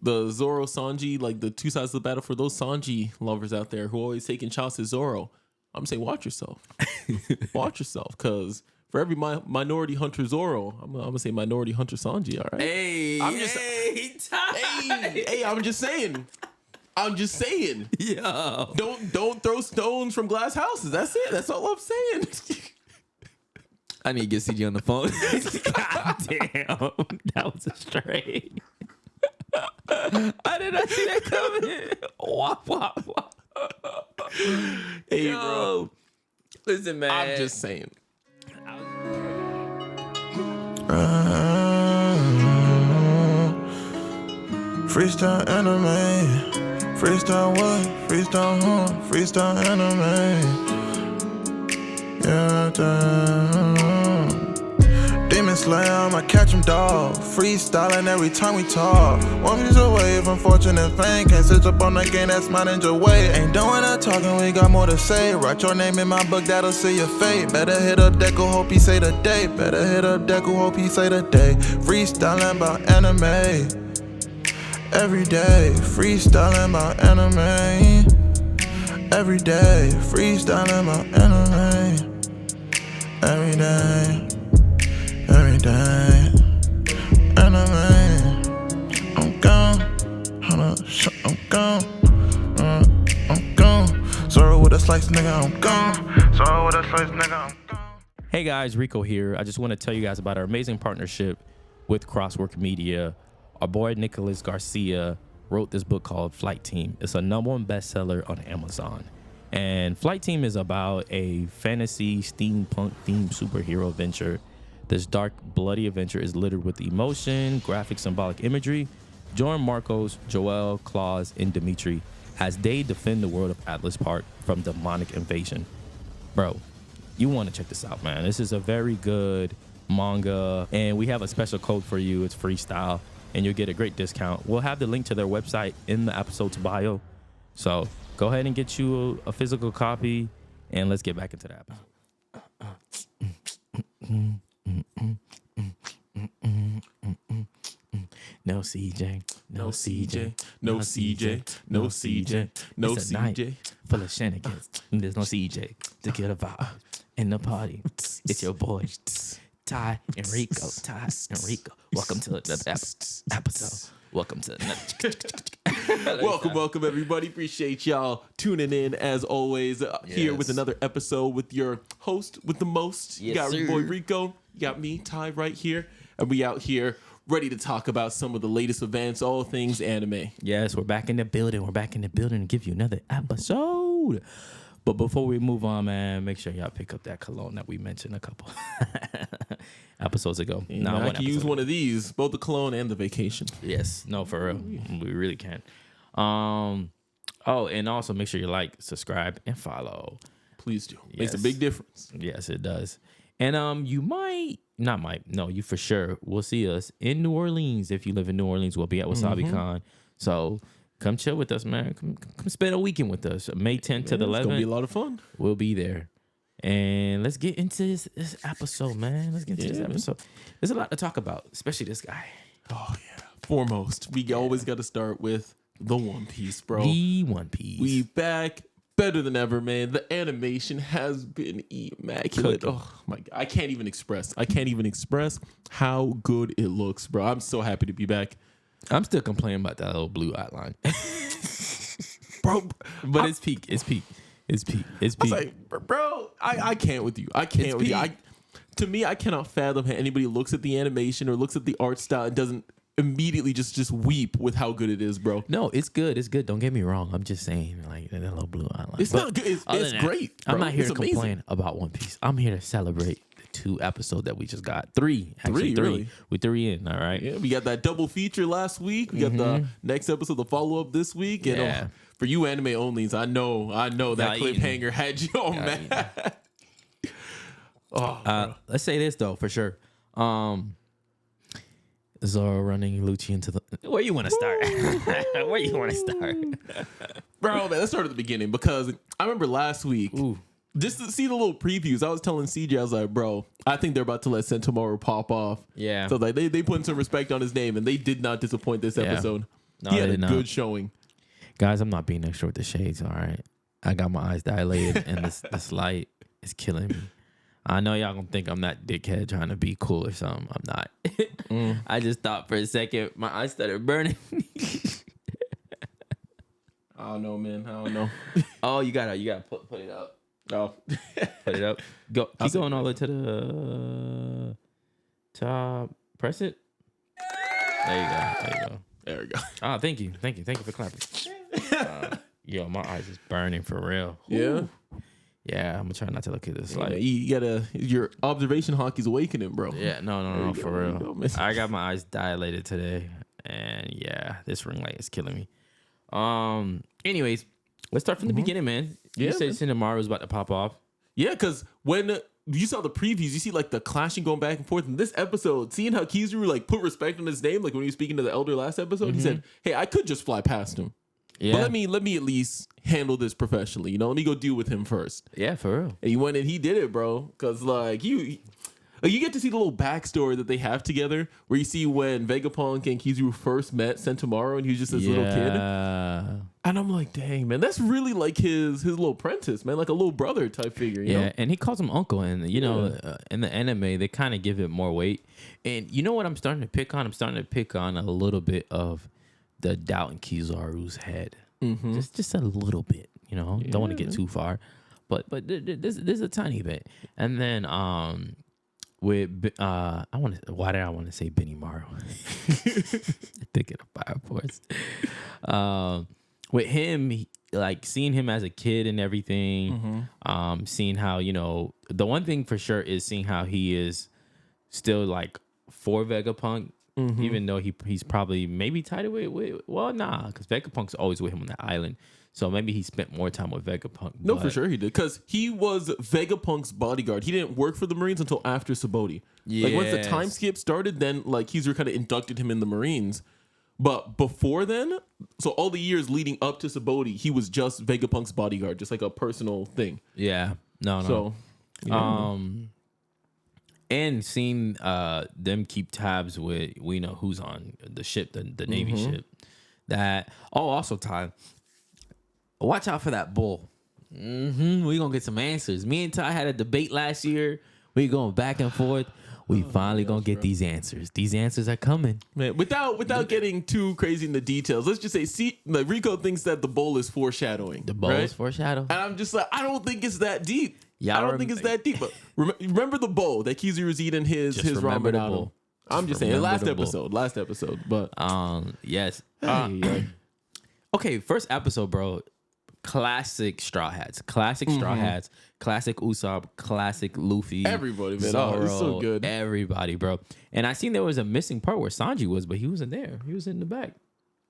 the Zoro Sanji, like the two sides of the battle for those Sanji lovers out there who are always taking shots at Zoro. I'm saying watch yourself. Watch yourself, because for every minority hunter Zoro, I'm gonna say minority hunter Sanji. All right. Hey, I'm just saying. I'm just saying. Yo. Don't throw stones from glass houses. That's it. That's all I'm saying. I need to get CG on the phone. God damn. That was a straight. I did not see that coming. Wop, wop, wop. Hey, Yo. bro. Listen, man. I'm just saying. Freestyle anime. Freestyle what? Freestyle freestyle anime. Yeah, Demon Slayer, I'ma catch him, dog. Freestyling every time we talk. One piece away from fortune and fame. Can't sit up on the game, that's my ninja way. Ain't doing that talking, we got more to say. Write your name in my book, that'll see your fate. Better hit up Deku, hope he say the day. Better hit up Deku, hope he say the day. Freestyling about anime. Every day, freestyling about anime. Every day, freestyling about anime. Every day, anime. I'm gone, hold up, I'm gone. I'm gone. Sorry with a slice, nigga, I'm gone. Sorry with a slice, nigga, I'm gone. Hey guys, Rico here. I just want to tell you guys about our amazing partnership with Crosswork Media. Our boy Nicholas Garcia wrote this book called Flight Team. It's a #1 bestseller on Amazon. And Flight Team is about a fantasy steampunk themed superhero adventure. This dark, bloody adventure is littered with emotion, graphic, symbolic imagery. Join Marcos, Joel, Claus, and Dimitri as they defend the world of Atlas Park from demonic invasion. Bro, you want to check this out, man. This is a very good manga, and we have a special code for you. It's freestyle, and you'll get a great discount. We'll have the link to their website in the episode's bio. So go ahead and get you a physical copy, and let's get back into the episode. No CJ, no CJ, no CJ, no CJ, no It's a night CJ. full of shenanigans. There's no CJ to get a vibe in the party. It's your boy, Ty and Rico. Ty and Rico. Welcome to the episode. Welcome to Welcome, everybody. Appreciate y'all tuning in as always. Here with another episode with your host with the most. You got your boy Rico. You got me, Ty, right here. And we out here ready to talk about some of the latest events, all things anime. Yes, we're back in the building. We're back in the building to give you another episode. But before we move on, man, make sure y'all pick up that cologne that we mentioned a couple episodes ago. No, I can use one of these, both the cologne and the vacation. Yes, no, for real. We really can. Oh, and also make sure you like, subscribe, and follow. Please do. Yes. Makes a big difference. Yes, it does. And you you for sure will see us in New Orleans. If you live in New Orleans, we'll be at WasabiCon. So come chill with us, man. Come spend a weekend with us. May 10th to the 11th. It's going to be a lot of fun. We'll be there. And let's get into this episode, man. Let's get into this episode. There's a lot to talk about, especially this guy. Oh, yeah. Foremost, we always got to start with the One Piece, bro. The One Piece. We back. Better than ever, man. The animation has been immaculate. Oh my God. I can't even express how good it looks, bro. I'm so happy to be back. I'm still complaining about that little blue outline. Bro, but it's peak. It's peak. It's peak. It's peak. I was like, bro, I can't with you. I can't with you. To me, I cannot fathom how anybody looks at the animation or looks at the art style and doesn't immediately just weep with how good it is, bro. No, it's good. It's good. Don't get me wrong. I'm just saying, like, that little blue outline. It's not good. It's great, bro. I'm not here to amazing. complain about One Piece. I'm here to celebrate the 2 episodes that we just got. 3. Actually, 3. Really? We're 3 in, all right? Yeah, we got that double feature last week. We got the next episode, the follow-up this week. And for you anime onlys, I know that cliffhanger had you all mad. Let's say this, though, for sure. Zoro running Lucci into the... Where you want to start? Where you want to start? Bro, man, let's start at the beginning because I remember last week, just to see the little previews, I was telling CJ, I was like, bro, I think they're about to let Sentomaru pop off. Yeah. So like they put some respect on his name and they did not disappoint this episode. No, he had they a did not. good showing. Guys, I'm not being extra with the shades, all right? I got my eyes dilated, and this light is killing me. I know y'all gonna think I'm that dickhead trying to be cool or something. I'm not. I just thought for a second my eyes started burning. I don't know, man. I don't know. Oh, you gotta put it up. Oh, Put it up. Keep going all the way to the top. Press it. There you go. there we go. Oh, thank you for clapping. Yo, my eyes is burning for real. Yeah. Yeah, I'm gonna try not to look at this Yeah, light. you gotta. Your observation hockey's awakening, bro. Yeah, no, for There you real. go, I got my eyes dilated today, and yeah, this ring light is killing me. Anyways, let's start from the beginning, man. Yeah, You said man. Cinnamaro was about to pop off. Yeah, because when you saw the previews, you see like the clashing going back and forth. In this episode, seeing how Kizaru like put respect on his name, like when he was speaking to the elder last episode, he said, "Hey, I could just fly past him, Yeah, but let me at least handle this professionally. You know, let me go deal with him first." yeah, for real. And he went and he did it, bro. Because like you get to see the little backstory that they have together, where you see when Vegapunk and Kizaru first met Sentomaru, and he was just this little kid. And I'm like, dang, man, that's really like his little apprentice, man, like a little brother type figure. You know? And he calls him uncle, and you know, in the anime, they kind of give it more weight. And you know what I'm starting to pick on? I'm starting to pick on a little bit of the doubt in Kizaru's head, just a little bit. You know, don't want to get too far, but there's a tiny bit. And then with why did I want to say Benny Maru? Thinking of Fire Force. With him, like seeing him as a kid and everything, seeing how, you know, the one thing for sure is seeing how he is still like for Vegapunk, even though he's probably maybe tied away with, well, nah, because Vegapunk's always with him on that island. So maybe he spent more time with Vegapunk. No, for sure he did. Because he was Vegapunk's bodyguard. He didn't work for the Marines until after Sabaody. Like once the time skip started, then like Kizaru kind of inducted him in the Marines. But before then, so all the years leading up to Sabaody, he was just Vegapunk's bodyguard, just like a personal thing. Yeah. No. So, and seeing them keep tabs with, we know who's on the ship, the Navy ship. Also, Ty, watch out for that bull. We gonna get some answers. Me and Ty had a debate last year. We going back and forth. We finally gonna get these answers. These answers are coming. Man, without getting too crazy in the details, let's just say, like Rico thinks that the bowl is foreshadowing. The bowl is foreshadow. And I'm just like, I don't think it's that deep. Yeah, I don't think it's that deep. But remember the bowl that Kizaru's eating his ramen out of. I'm just saying, last episode. But yes. hey. Okay, first episode, bro. Classic Straw Hats. Classic Usopp. Classic Luffy. Everybody, man. Zoro, It's so good. Everybody, bro. And I seen there was a missing part where Sanji was, but he wasn't there. He was in the back.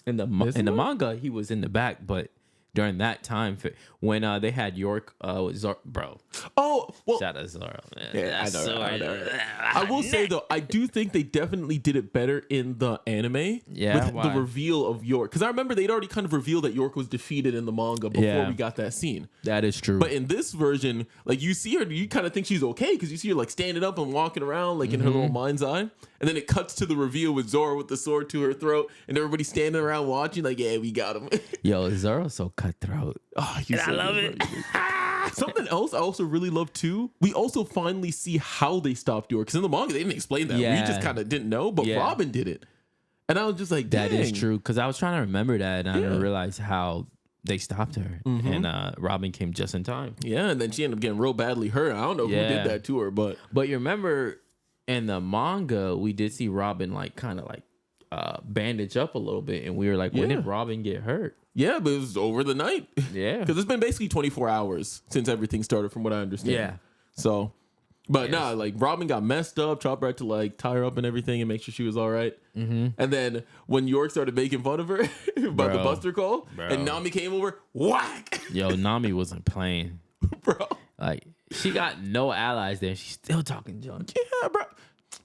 In the manga, he was in the back, but during that time when they had York, bro. Oh, well, Shout out Zoro. Man. yeah, I know. I will say though, I do think they definitely did it better in the anime. Yeah, with the reveal of York, because I remember they'd already kind of revealed that York was defeated in the manga before we got that scene. That is true. But in this version, like you see her, you kind of think she's okay because you see her like standing up and walking around like in her little mind's eye, and then it cuts to the reveal with Zoro with the sword to her throat, and everybody standing around watching like, yeah, we got him. Yo, Zoro's so cutthroat. Oh, I love it. Something else I also really love too. We also finally see how they stopped York, because in the manga they didn't explain that. Yeah. We just kind of didn't know, but Robin did it, and I was just like, that is dang. true, because I was trying to remember that, and I didn't realize how they stopped her, and Robin came just in time. Yeah, and then she ended up getting real badly hurt. I don't know who did that to her, but you remember in the manga we did see Robin like kind of like bandage up a little bit, and we were like, when did Robin get hurt? yeah, but it was over the night. Yeah, Because it's been basically 24 hours since everything started, from what I understand. Yeah. So, but nah, like Robin got messed up. Chopper had to like tie her up and everything and make sure she was all right. And then when York started making fun of her about the Buster call, and Nami came over, whack. Yo, Nami wasn't playing, Bro. like she got no allies there. She's still talking junk. Yeah, bro.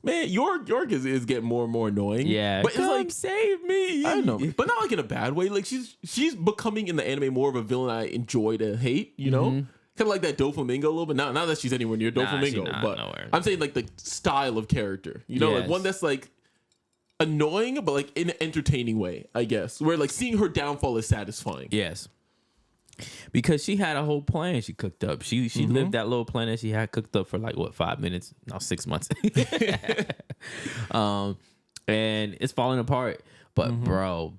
Man, York is getting more and more annoying. Yeah, but it's like, save me. I know, but not like in a bad way. Like she's becoming in the anime more of a villain I enjoy to hate. You know, kind of like that Doflamingo a little bit. Not that she's anywhere near Doflamingo, she's not but nowhere. I'm saying like the style of character. You know, like one that's like annoying, but like in an entertaining way, I guess. Where like seeing her downfall is satisfying. Yes. Because she had a whole plan she cooked up. She lived that little plan that she had cooked up for like 5 minutes? No, 6 months. And it's falling apart. But bro,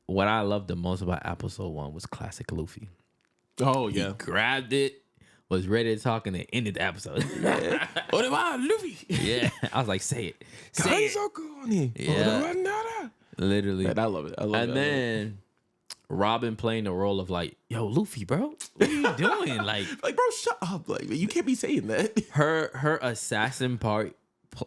what I loved the most about episode 1 was classic Luffy. Oh yeah. He grabbed it, was ready to talk, and then ended the episode. What about Luffy? Yeah. I was like, say it. Say it. Yeah. Literally. Man, I love it. And then Robin playing the role of like, yo, Luffy, bro, what are you doing? Like, bro, shut up. Like, you can't be saying that. Her assassin part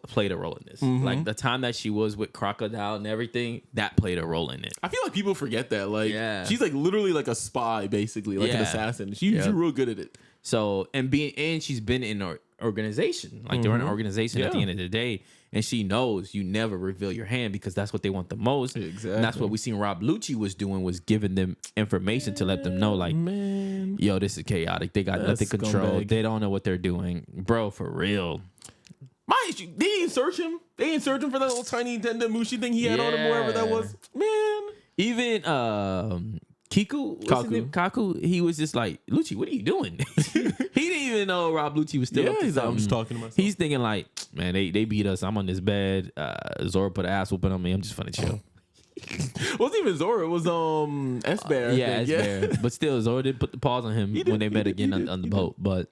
played a role in this. Like the time that she was with Crocodile and everything, that played a role in it. I feel like people forget that. Like, she's like literally like a spy, basically, like an assassin. She's real good at it. So and she's been in an organization. Like they're in an organization at the end of the day. And she knows you never reveal your hand because that's what they want the most. Exactly. And that's what we seen Rob Lucci was doing, was giving them information to let them know, like, yo, this is chaotic. They got nothing control. They don't know what they're doing. Bro, for real. They didn't search him. They didn't search him for that little tiny Dendamushi thing he had on him, wherever that was. Man. Even Kaku, he was just like, Lucci, what are you doing? He didn't even know Rob Lucci was still up to something. I'm just talking to myself. He's thinking like, man, they beat us. I'm on this bed. Zoro put an ass whooping on me. I'm just finna chill. It wasn't even Zoro. It was S-Bear. Yeah, S-Bear. But still, Zoro did put the paws on him when they met again on the boat. But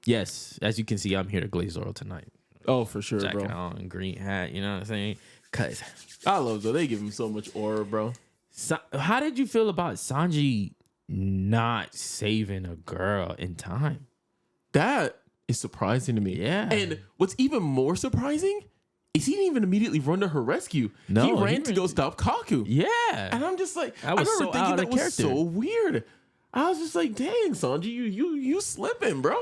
yes, as you can see, I'm here to glaze Zoro tonight. Oh, for sure, Jacket bro. on, green hat. You know what I'm saying? Cause I love Zoro. They give him so much aura, bro. How did you feel about Sanji not saving a girl in time? That is surprising to me. Yeah. And what's even more surprising is he didn't even immediately run to her rescue. No, he ran to go stop Kaku. Yeah. And I'm just like, I remember thinking that was so weird. I was just like, dang, Sanji, you slipping, bro.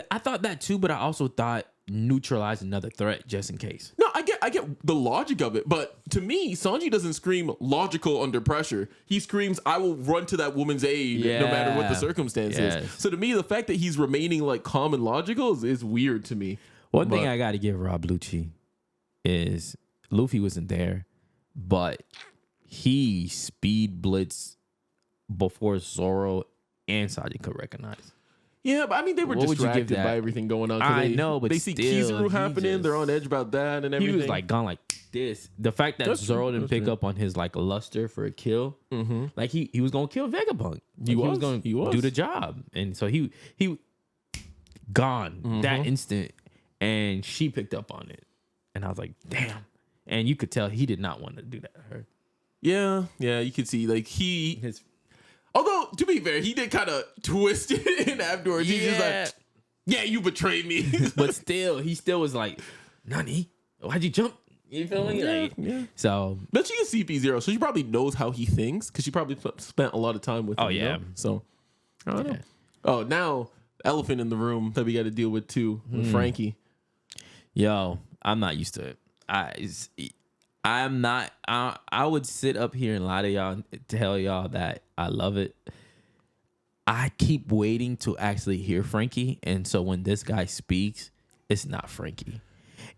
I thought that too, but I also thought neutralize another threat just in case. No, I get the logic of it, but to me, Sanji doesn't scream logical under pressure. He screams, I will run to that woman's aid no matter what the circumstances. Yes. So to me, the fact that he's remaining like calm and logical is weird to me. One thing I got to give Rob Lucci is Luffy wasn't there, but he speed blitzed before Zoro and Sanji could recognize. Yeah, but I mean, they were distracted by everything going on. I know, but they see Kizaru happening. They're on edge about that and everything. He was like gone like this. The fact that Zoro didn't pick up on his like luster for a kill, like he was gonna kill Vegapunk. He was gonna do the job, and so he gone that instant, and she picked up on it, and I was like, damn. And you could tell he did not want to do that to her. Yeah, you could see like his. Although, to be fair, he did kind of twist it in afterwards. He's just like, yeah, you betrayed me. But still, he still was like, Nani? Why'd you jump? You feel me? So, but she is CP0, so she probably knows how he thinks because she probably spent a lot of time with him. Oh, yeah. You know? So, I don't know. Oh, now, elephant in the room that we got to deal with too, with Frankie. Yo, I'm not used to it. I'm not. I would sit up here and lie to y'all and tell y'all that I love it. I keep waiting to actually hear Frankie, and so when this guy speaks, it's not Frankie.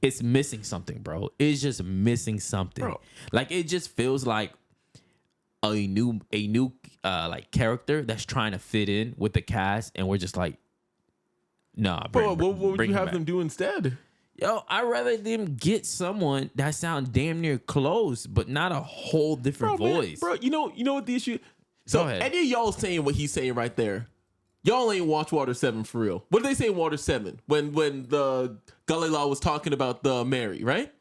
It's missing something, bro. It's just missing something. Bro. Like it just feels like a new like character that's trying to fit in with the cast, and we're just like, nah. Bro, what would you have them do instead? Yo, I'd rather them get someone that sounds damn near close, but not a whole different voice. Bro, you know what the issue? So any of y'all saying what he's saying right there, y'all ain't watch Water 7 for real. What did they say in Water 7 when the Galileo was talking about the Mary, right?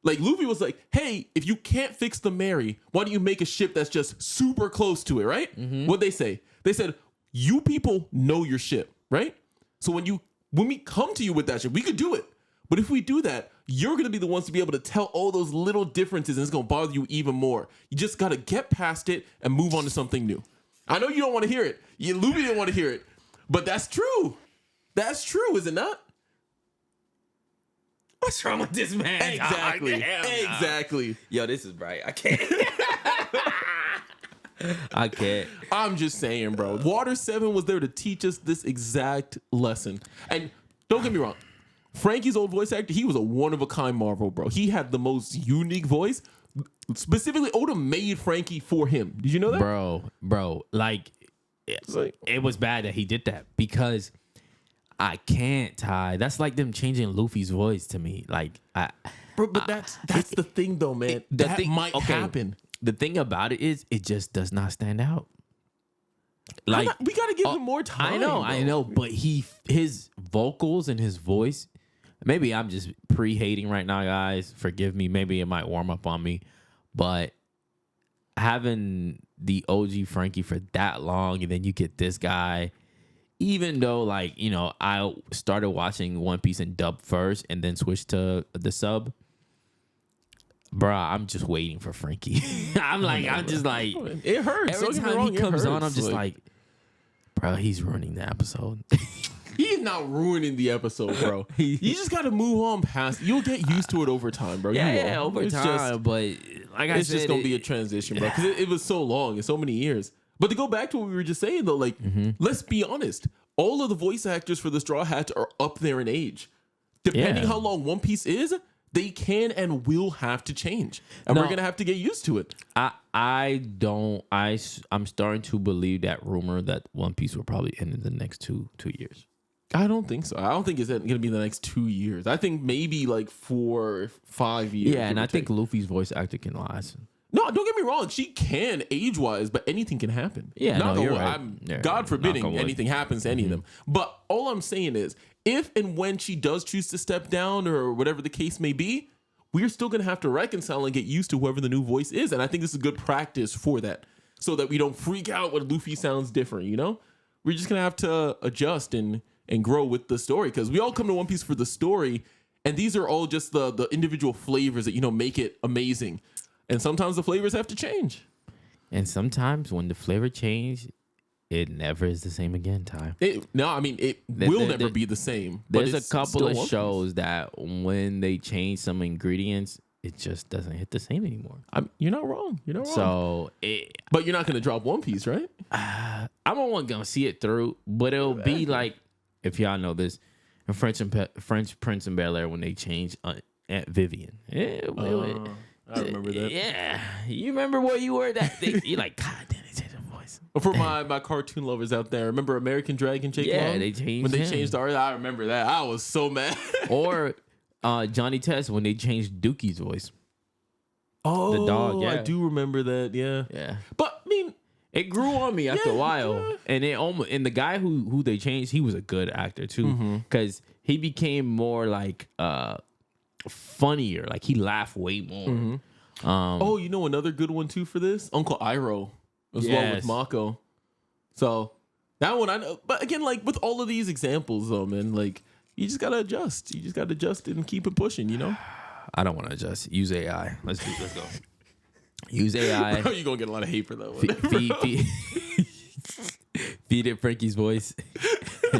Like Luffy was like, hey, if you can't fix the Mary, why don't you make a ship that's just super close to it, right? What'd they say? They said, you people know your ship, right? So when we come to you with that ship, we could do it. But if we do that, you're going to be the ones to be able to tell all those little differences, and it's going to bother you even more. You just got to get past it and move on to something new. I know you don't want to hear it. Luffy didn't want to hear it. But that's true. That's true, is it not? What's wrong with this man? Exactly. Exactly. Yo, this is bright. I can't. I can't. I'm just saying, bro. Water 7 was there to teach us this exact lesson. And don't get me wrong. Frankie's old voice actor, he was a one-of-a-kind Marvel, bro. He had the most unique voice. Specifically, Oda made Frankie for him. Did you know that? Bro, like, it was bad that he did that because I can't, Ty. That's like them changing Luffy's voice to me. Like, Bro, but that's the thing, though, man. That might happen. The thing about it is, it just does not stand out. Like, we gotta give him more time. I know, but his vocals and his voice. Maybe I'm just pre-hating right now, guys. Forgive me. Maybe it might warm up on me, but having the OG Frankie for that long, and then you get this guy. Even though, like, you know, I started watching One Piece in dub first, and then switched to the sub. Bruh, I'm just waiting for Frankie. I'm just like, it hurts. Every time he comes on, I'm just like, bro, he's ruining the episode. He's not ruining the episode, bro. You just got to move on past. You'll get used to it over time, bro. Yeah, over time. But like I said, it's just gonna be a transition, bro. Because it was so long and so many years. But to go back to what we were just saying, though, like, let's be honest. All of the voice actors for the Straw Hats are up there in age. Depending how long One Piece is, they can and will have to change, and we're gonna have to get used to it. I'm starting to believe that rumor that One Piece will probably end in the next two years. I don't think so. I don't think it's gonna be the next 2 years. I think maybe like 4 or 5 years. Yeah, and I think Luffy's voice actor can last. No, don't get me wrong. She can age-wise, but anything can happen. Yeah, you're right. God forbidding anything happens to any of them. But all I'm saying is, if and when she does choose to step down or whatever the case may be, we're still going to have to reconcile and get used to whoever the new voice is. And I think this is good practice for that, so that we don't freak out when Luffy sounds different, you know? We're just going to have to adjust and grow with the story, because we all come to One Piece for the story, and these are all just the individual flavors that, you know, make it amazing. And sometimes the flavors have to change. And sometimes when the flavor change, it never is the same again, Ty. It will never be the same. There's a couple of shows that when they change some ingredients, it just doesn't hit the same anymore. You're not wrong. You're not wrong. So, but you're not going to drop One Piece, right? I'm not going to see it through, but it'll be like, if y'all know this, in French Prince and Bel-Air, when they changed Aunt Vivian. I remember that. Yeah. You remember where you were that day? You're like, God damn, they changed the voice. For my cartoon lovers out there, remember American Dragon Jake Long? Yeah, they changed when they changed the art. I remember that. I was so mad. Or Johnny Test when they changed Dookie's voice. Oh, the dog. Yeah, I do remember that. Yeah. But I mean, it grew on me after a while, and the guy who they changed, he was a good actor too, because he became more like funnier. Like, he laughed way more. You know another good one too for this? Uncle Iroh as well with Mako. So that one I know. But again, like with all of these examples though, man, like you just gotta adjust. You just gotta adjust it and keep it pushing, you know? I don't want to adjust. Use AI. Let's go. Use AI. You're gonna get a lot of hate for that one. Feed it Frankie's voice.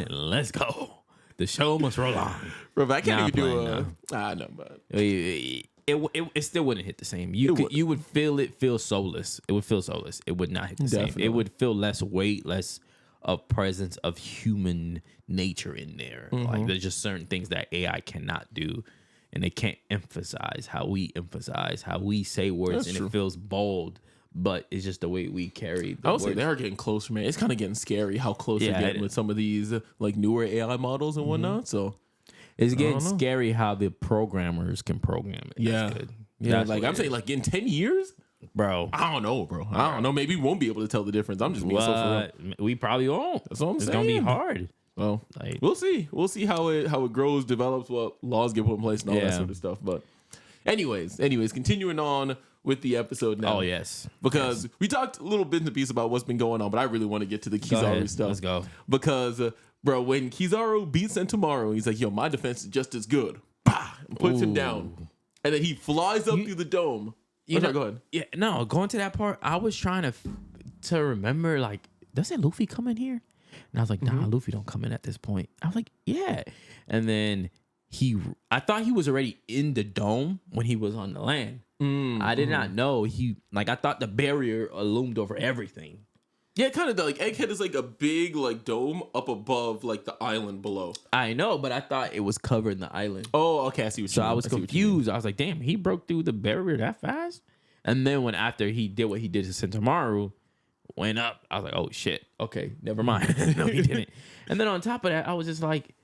Let's go. The show must roll on. Bro, I can't even do a... no, but... It still wouldn't hit the same. You would feel soulless. It would feel soulless. It would not hit the same. It would feel less weight, less of presence of human nature in there. Like, there's just certain things that AI cannot do, and they can't emphasize how we say words. That's true. It feels bold, but it's just the way we carry the I would say they are getting closer, man. It's kind of getting scary how close they're getting with some of these like newer AI models and whatnot. So it's getting scary how the programmers can program it. Yeah. That's good. Yeah, that's like I'm saying, like in 10 years, bro. I don't know, bro. I don't know. Maybe we won't be able to tell the difference. I'm just being so for real. We probably won't. That's what I'm saying. It's gonna be hard. Well, like, we'll see. We'll see how it grows, develops, what laws get put in place, and all that sort of stuff. But anyways, continuing on with the episode now. Oh yes, because we talked a little bit in the piece about what's been going on, but I really want to get to the Kizaru stuff. Let's go. Because bro, when Kizaru beats Sentomaru, he's like, "Yo, my defense is just as good." Bah! And puts him down, and then he flies up through the dome. Go ahead. Yeah, no, going to that part, I was trying to remember, like, doesn't Luffy come in here? And I was like, nah, Luffy don't come in at this point. I was like, yeah. And then I thought he was already in the dome when he was on the land. I did not know I thought the barrier loomed over everything. Yeah, kind of like Egghead is like a big like dome up above like the island below. I know, but I thought it was covering the island. Oh, okay, I see what you So mean. I was confused. I was like, damn, he broke through the barrier that fast? And then after he did what he did to Sentomaru, went up, I was like, oh shit, okay, never mind. No, he didn't. And then on top of that, I was just like,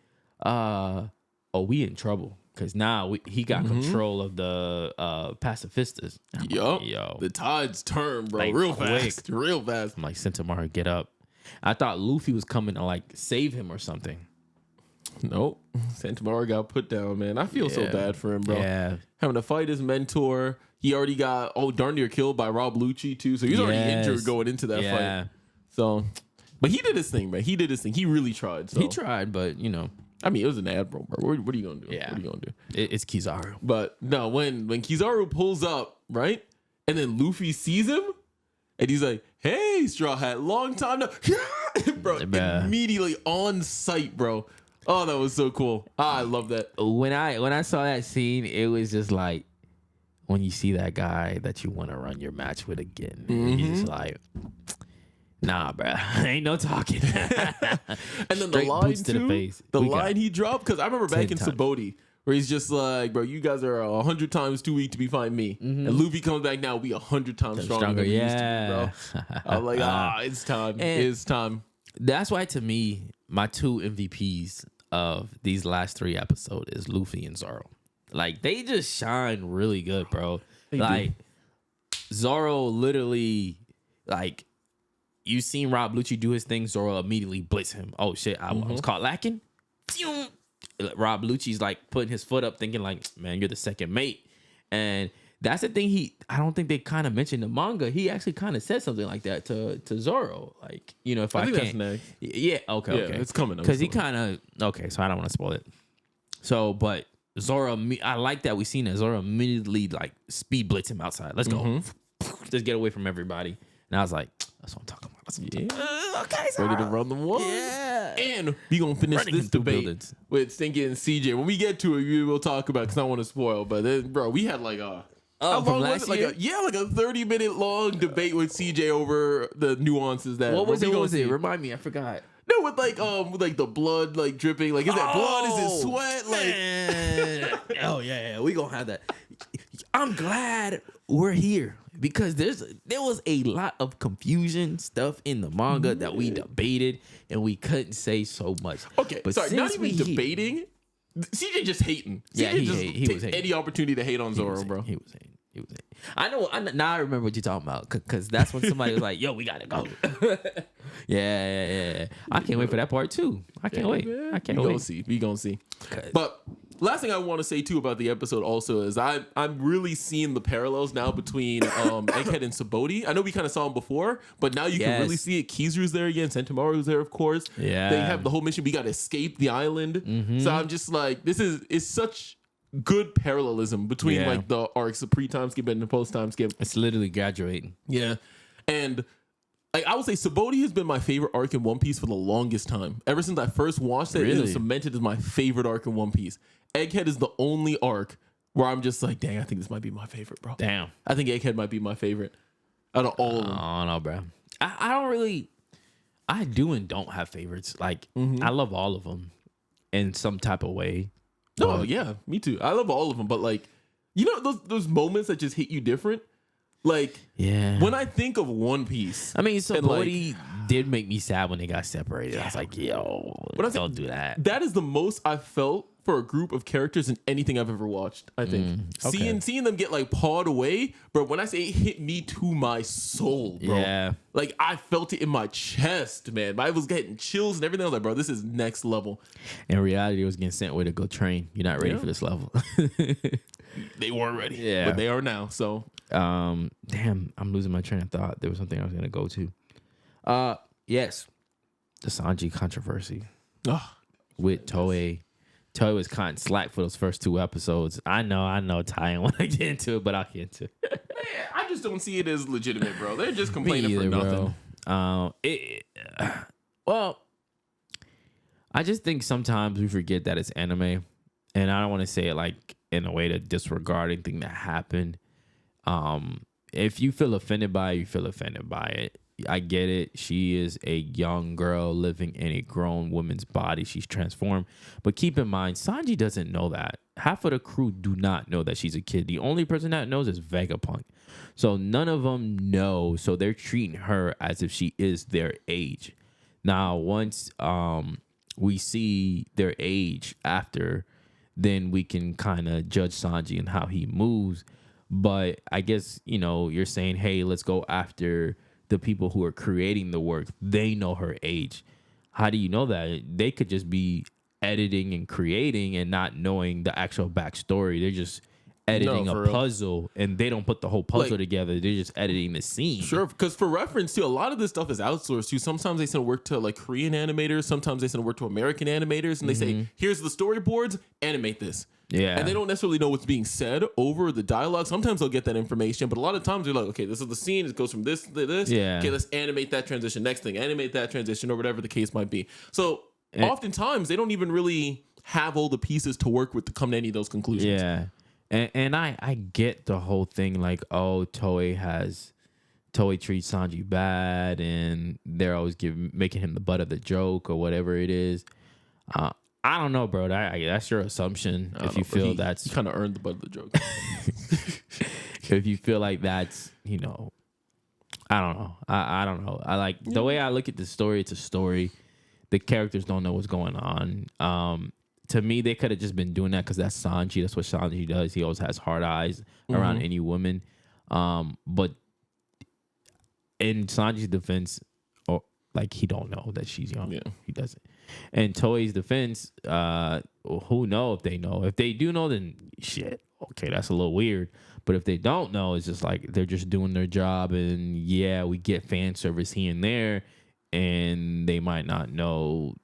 we in trouble. Because now he got control of the pacifistas. Yo, the tides turn, bro, like, real quick. fast, real fast. I'm like, Sentomaru, get up. I thought Luffy was coming to like save him or something. Nope, Sentomaru got put down, man. I feel so bad for him, bro. Yeah. Having to fight his mentor. He already got darn near killed by Rob Lucci too, so he's already injured going into that fight. So, but he did his thing, man. He did his thing. He really tried. So. He tried, but I mean, it was an admiral, bro. What are you gonna do? Yeah. What are you gonna do? It's Kizaru. But no, when Kizaru pulls up, right, and then Luffy sees him, and he's like, "Hey, Straw Hat, long time no," bro. Immediately on sight, bro. Oh, that was so cool. I love that. When I saw that scene, it was just like when you see that guy that you want to run your match with again. He's just like, nah, bro, ain't no talking. And then the line too, the line he dropped, because I remember back in Saboti where he's just like, bro, you guys are 100 times too weak to be fighting me. And Luffy comes back now, we 100 times stronger than we used to be, bro. I was like, it's time. It's time. That's why, to me, my two MVPs of these last 3 episodes is Luffy and Zoro. Like, they just shine really good, bro. Like, Zoro literally, like, you seen Rob Lucci do his thing, Zoro immediately blitz him. Oh shit, I was caught lacking. Rob Lucci's like putting his foot up, thinking like, man, you're the second mate. And that's the thing I don't think they kind of mentioned the manga. He actually kind of said something like that to Zoro. Like, if I think can't. That's next. Yeah, okay. It's coming. Because he kind of, okay, so I don't want to spoil it. So, but Zoro, I like that we seen that Zoro immediately like speed blitz him outside. Let's go. Just get away from everybody. And I was like, that's what I'm talking about. Okay, so ready to run the wall. Yeah. And we gonna finish this debate with Stinky and CJ. When we get to it, we will talk about, because I don't want to spoil. But then, bro, we had like how long was it? Like a 30-minute long debate with CJ over the nuances that. What was it? Remind me, I forgot. No, with like the blood like dripping. Like, is that blood? Is it sweat? Like, oh yeah, we gonna have that. I'm glad we're here because there was a lot of confusion stuff in the manga that we debated and we couldn't say so much. Okay, but sorry, not even debating. CJ just hating. He was hating. Any opportunity to hate on Zoro, bro. He was hating. I know. Now I remember what you're talking about, because that's when somebody was like, "Yo, we gotta go." Yeah. I can't wait for that part too. I can't wait. Man. I can't wait. We gonna see. But last thing I want to say too about the episode also is I'm really seeing the parallels now between Egghead and Saboti. I know we kind of saw him before, but now you can really see it. Kizaru's there again. Sentomaru's there, of course. Yeah. They have the whole mission. We got to escape the island. So I'm just like, it's such good parallelism between like the arcs, the pre-time skip and the post-time skip. It's literally graduating. Yeah. And like, I would say Saboti has been my favorite arc in One Piece for the longest time. Ever since I first watched it, it was cemented as my favorite arc in One Piece. Egghead is the only arc where I'm just like, dang, I think this might be my favorite, bro. Damn. I think Egghead might be my favorite out of all of them. Oh, no, bro. I don't really... I do and don't have favorites. Like, I love all of them in some type of way. No, yeah, me too. I love all of them, but like, those moments that just hit you different. Like, when I think of One Piece, I mean, Saboti did make me sad when they got separated. I was like, yo, don't do that. That is the most I felt for a group of characters in anything I've ever watched, I think. Seeing them get like pawed away, bro, when I say it hit me to my soul, bro. Yeah. Like, I felt it in my chest, man. I was getting chills and everything. I was like, bro, this is next level. In reality, it was getting sent away to go train. You're not ready for this level. They weren't ready. Yeah. But they are now, so. Damn, I'm losing my train of thought. There was something I was going to go to. Yes. The Sanji controversy with Toei. Toei was kind of slack for those first 2 episodes. I know, Ty, I want to get into it, but I'll get into it. I just don't see it as legitimate, bro. They're just complaining for nothing. Well, I just think sometimes we forget that it's anime, and I don't want to say it like in a way to disregard anything that happened. If you feel offended by it, you feel offended by it. I get it. She is a young girl living in a grown woman's body. She's transformed. But keep in mind, Sanji doesn't know that. Half of the crew do not know that she's a kid. The only person that knows is Vegapunk. So none of them know. So they're treating her as if she is their age. Now, once we see their age after, then we can kind of judge Sanji and how he moves. But I guess, you're saying, hey, let's go after the people who are creating the work. They know her age. How do you know that? They could just be editing and creating and not knowing the actual backstory. They're just editing a puzzle, and they don't put the whole puzzle together. They're just editing the scene. Sure, because for reference too, a lot of this stuff is outsourced too. Sometimes they send work to like Korean animators. Sometimes they send work to American animators, and they say, here's the storyboards, animate this. Yeah. And they don't necessarily know what's being said over the dialogue. Sometimes they'll get that information, but a lot of times they're like, okay, this is the scene. It goes from this to this. Yeah. Okay, let's animate that transition. Next thing, animate that transition, or whatever the case might be. So oftentimes they don't even really have all the pieces to work with to come to any of those conclusions. Yeah. And I get the whole thing, like, oh, Toei treats Sanji bad, and they're always making him the butt of the joke or whatever it is. I don't know, bro. That's your assumption. If you feel that's... You kind of earned the butt of the joke. If you feel like that's, I don't know. I don't know. I like the way I look at the story. It's a story. The characters don't know what's going on. To me, they could have just been doing that because that's Sanji. That's what Sanji does. He always has hard eyes around any woman. But in Sanji's defense, he don't know that she's young. Yeah. He doesn't. And Toei's defense, who know if they know? If they do know, then shit. Okay, that's a little weird. But if they don't know, it's just like they're just doing their job, and yeah, we get fan service here and there, and they might not know.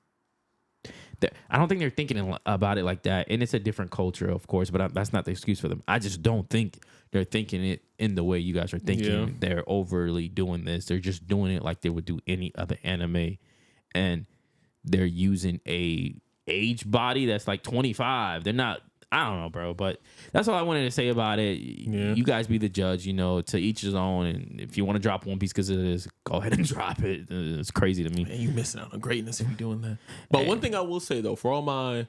I don't think they're thinking about it like that, and it's a different culture, of course, but that's not the excuse for them. I just don't think they're thinking it in the way you guys are thinking. Yeah. They're overly doing this. They're just doing it like they would do any other anime, and they're using a age body that's like 25. They're not. I don't know, bro, but that's all I wanted to say about it. Yeah. You guys be the judge, to each his own. And if you want to drop One Piece because of this, go ahead and drop it. It's crazy to me. Man, you're missing out on greatness if you're doing that. But one thing I will say, though, for all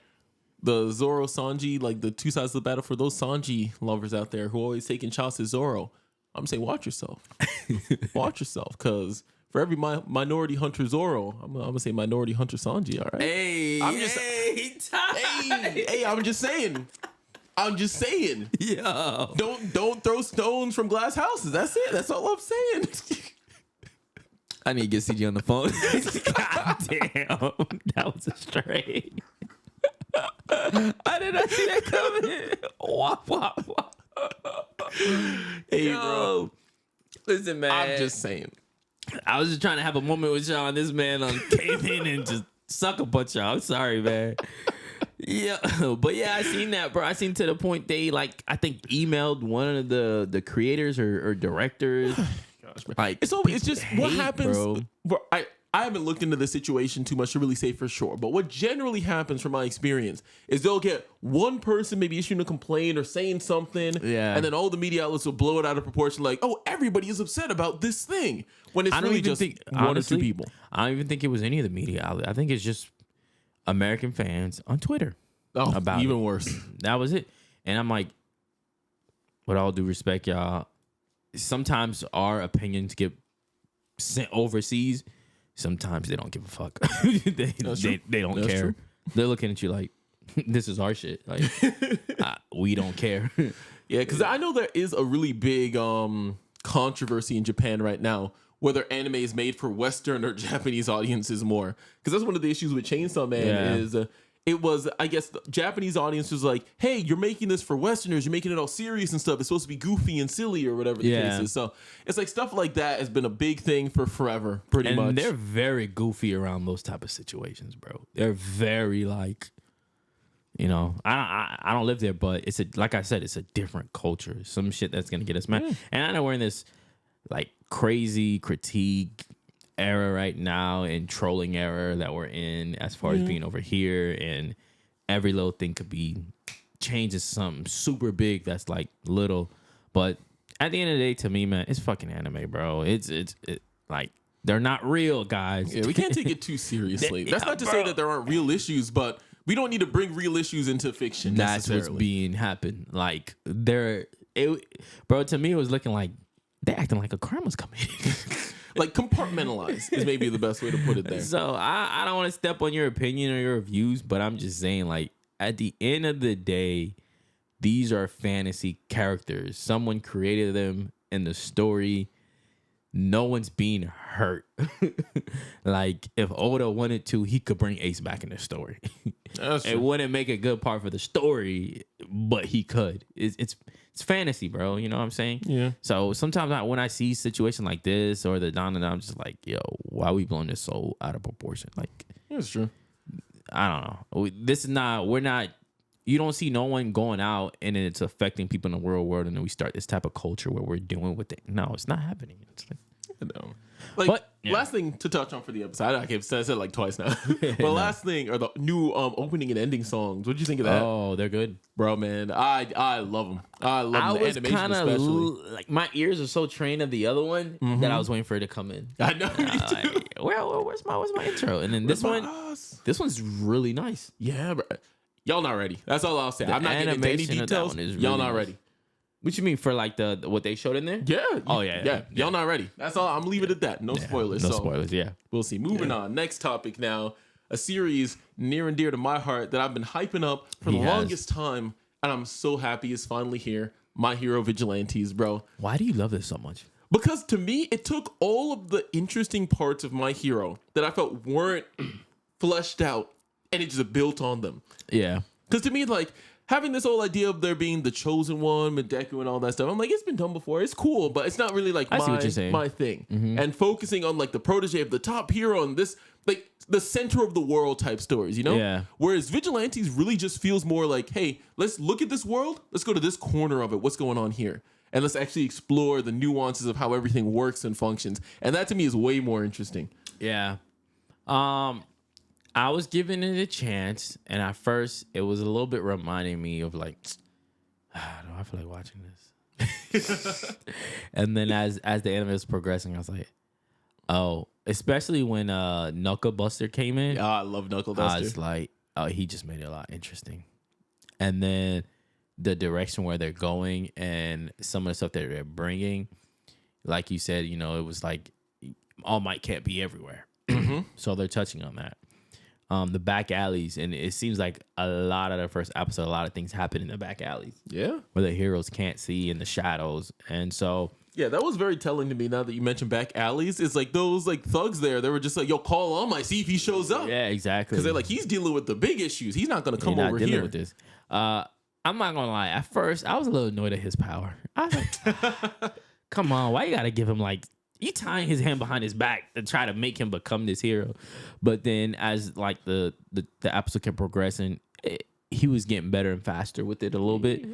the Zoro Sanji, like the two sides of the battle, for those Sanji lovers out there who are always taking shots at Zoro, I'm saying watch yourself. Watch yourself, because for every minority hunter Zoro, I'm gonna say minority hunter Sanji. All right. Hey, I'm just saying. Yeah. Don't throw stones from glass houses. That's it. That's all I'm saying. I need to get CG on the phone. God damn, that was a straight. I did not see that coming. Wop, wop, wop. Hey, bro. Listen, man. I'm just saying. I was just trying to have a moment with y'all, and this man came in and just sucker punch y'all. I'm sorry, man. Yeah, but yeah, I seen that, bro. I seen to the point they I think emailed one of the creators or directors. Gosh, it's just what happens. Bro. I haven't looked into the situation too much to really say for sure, but what generally happens from my experience is they'll get one person maybe issuing a complaint or saying something, and then all the media outlets will blow it out of proportion, like, oh, everybody is upset about this thing, when it's really just one or two people. I don't even think it was any of the media outlets. I think it's just American fans on Twitter. Oh, about even worse. That was it. And I'm like, with all due respect, y'all, sometimes our opinions get sent overseas. Sometimes they don't give a fuck. they don't That's care. True. They're looking at you like, this is our shit. Like, we don't care. Yeah, because I know there is a really big controversy in Japan right now, whether anime is made for Western or Japanese audiences more. Because that's one of the issues with Chainsaw Man is it was, I guess, the Japanese audience was like, hey, you're making this for Westerners. You're making it all serious and stuff. It's supposed to be goofy and silly or whatever the case is. So it's like stuff like that has been a big thing for forever, pretty much. And they're very goofy around those type of situations, bro. They're very like, I don't live there, but it's like I said, it's a different culture. Some shit that's gonna get us mad. And I know we're in this like crazy critique era right now and trolling era that we're in as far as being over here, and every little thing could be changes something super big that's like little, but at the end of the day, to me, man, it's fucking anime, bro. It's like They're not real, guys. Yeah, we can't take it too seriously. That's not to say that there aren't real issues, but we don't need to bring real issues into fiction. That's what's being happened. Like bro, to me it was looking like they acting like a crime was coming. Like compartmentalized is maybe the best way to put it there. So I don't want to step on your opinion or your views, but I'm just saying, like, at the end of the day, these are fantasy characters. Someone created them in the story. No one's being hurt. Like, if Oda wanted to, he could bring Ace back in the story. It wouldn't make a good part for the story, but he could. It's fantasy, bro. You know what I'm saying? Yeah. So sometimes when I see situations like this or the Don, I'm just like, yo, why are we blowing this so out of proportion? Like, that's true. I don't know. You don't see no one going out and it's affecting people in the real world, and then we start this type of culture where we're dealing with it. No, it's not happening. It's like, last thing to touch on for the episode. I said it like twice now. But last thing are the new opening and ending songs. What'd you think of that? Oh, they're good, bro, man. I love them. I love the animation especially. Like, my ears are so trained of the other one that I was waiting for it to come in. I know. Like, where's my intro? And then this one's really nice. Yeah, bro. Y'all not ready. That's all I'll say. I'm not getting into any details. Y'all not ready. What you mean for like what they showed in there? Yeah. Oh yeah. Y'all not ready. That's all. I'm leaving it at that. No spoilers. No spoilers. Yeah. We'll see. Moving on. Next topic now. A series near and dear to my heart that I've been hyping up for the longest time, and I'm so happy it's finally here. My Hero Vigilantes, bro. Why do you love this so much? Because to me, it took all of the interesting parts of My Hero that I felt weren't fleshed out, and it just built on them. Yeah. Because to me, like, having this whole idea of there being the chosen one, Mideku, and all that stuff, I'm like, it's been done before. It's cool, but it's not really like my thing. Mm-hmm. And focusing on like the protege of the top hero and this, like, the center of the world type stories, you know? Yeah. Whereas Vigilantes really just feels more like, hey, let's look at this world. Let's go to this corner of it. What's going on here? And let's actually explore the nuances of how everything works and functions. And that to me is way more interesting. Yeah. I was giving it a chance, and at first it was a little bit reminding me of like, do I feel like watching this? And then as the anime was progressing, I was like, oh, especially when Knuckle Buster came in. I love Knuckle Buster. I was like, oh, he just made it a lot interesting. And then the direction where they're going and some of the stuff that they're bringing, like you said, you know, it was like All Might can't be everywhere. So they're touching on that. The back alleys, and it seems like a lot of the first episode, a lot of things happen in the back alleys. Yeah. Where the heroes can't see in the shadows. And so... yeah, that was very telling to me now that you mentioned back alleys. It's like those like thugs there. They were just like, yo, call All Might, see if he shows up. Yeah, exactly. Because they're like, he's dealing with the big issues. He's not going to come over here. With this. I'm not going to lie. At first, I was a little annoyed at his power. I was like, come on, why you got to give him like... you tying his hand behind his back to try to make him become this hero. But then as like the episode kept progressing, he was getting better and faster with it a little bit.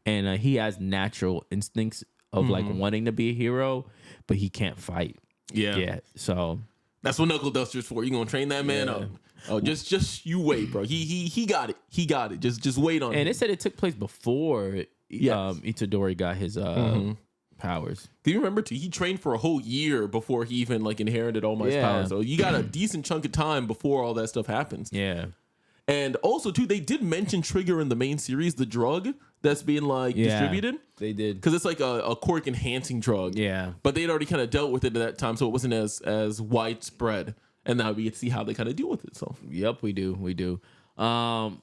And he has natural instincts of like wanting to be a hero, but he can't fight. Yeah. So that's what Knuckle Duster's for. You gonna train that man up. Oh, just you wait, bro. He got it. He got it. Just wait on it. And it said it took place before Itadori got his powers. Do you remember he trained for a whole year before he even like inherited All Might's powers? So you got a decent chunk of time before all that stuff happens. Yeah. And also too, they did mention Trigger in the main series, the drug that's being like distributed. They did. Because it's like a quirk enhancing drug. Yeah. But they'd already kind of dealt with it at that time, so it wasn't as widespread. And now we get to see how they kind of deal with it. So yep, we do. The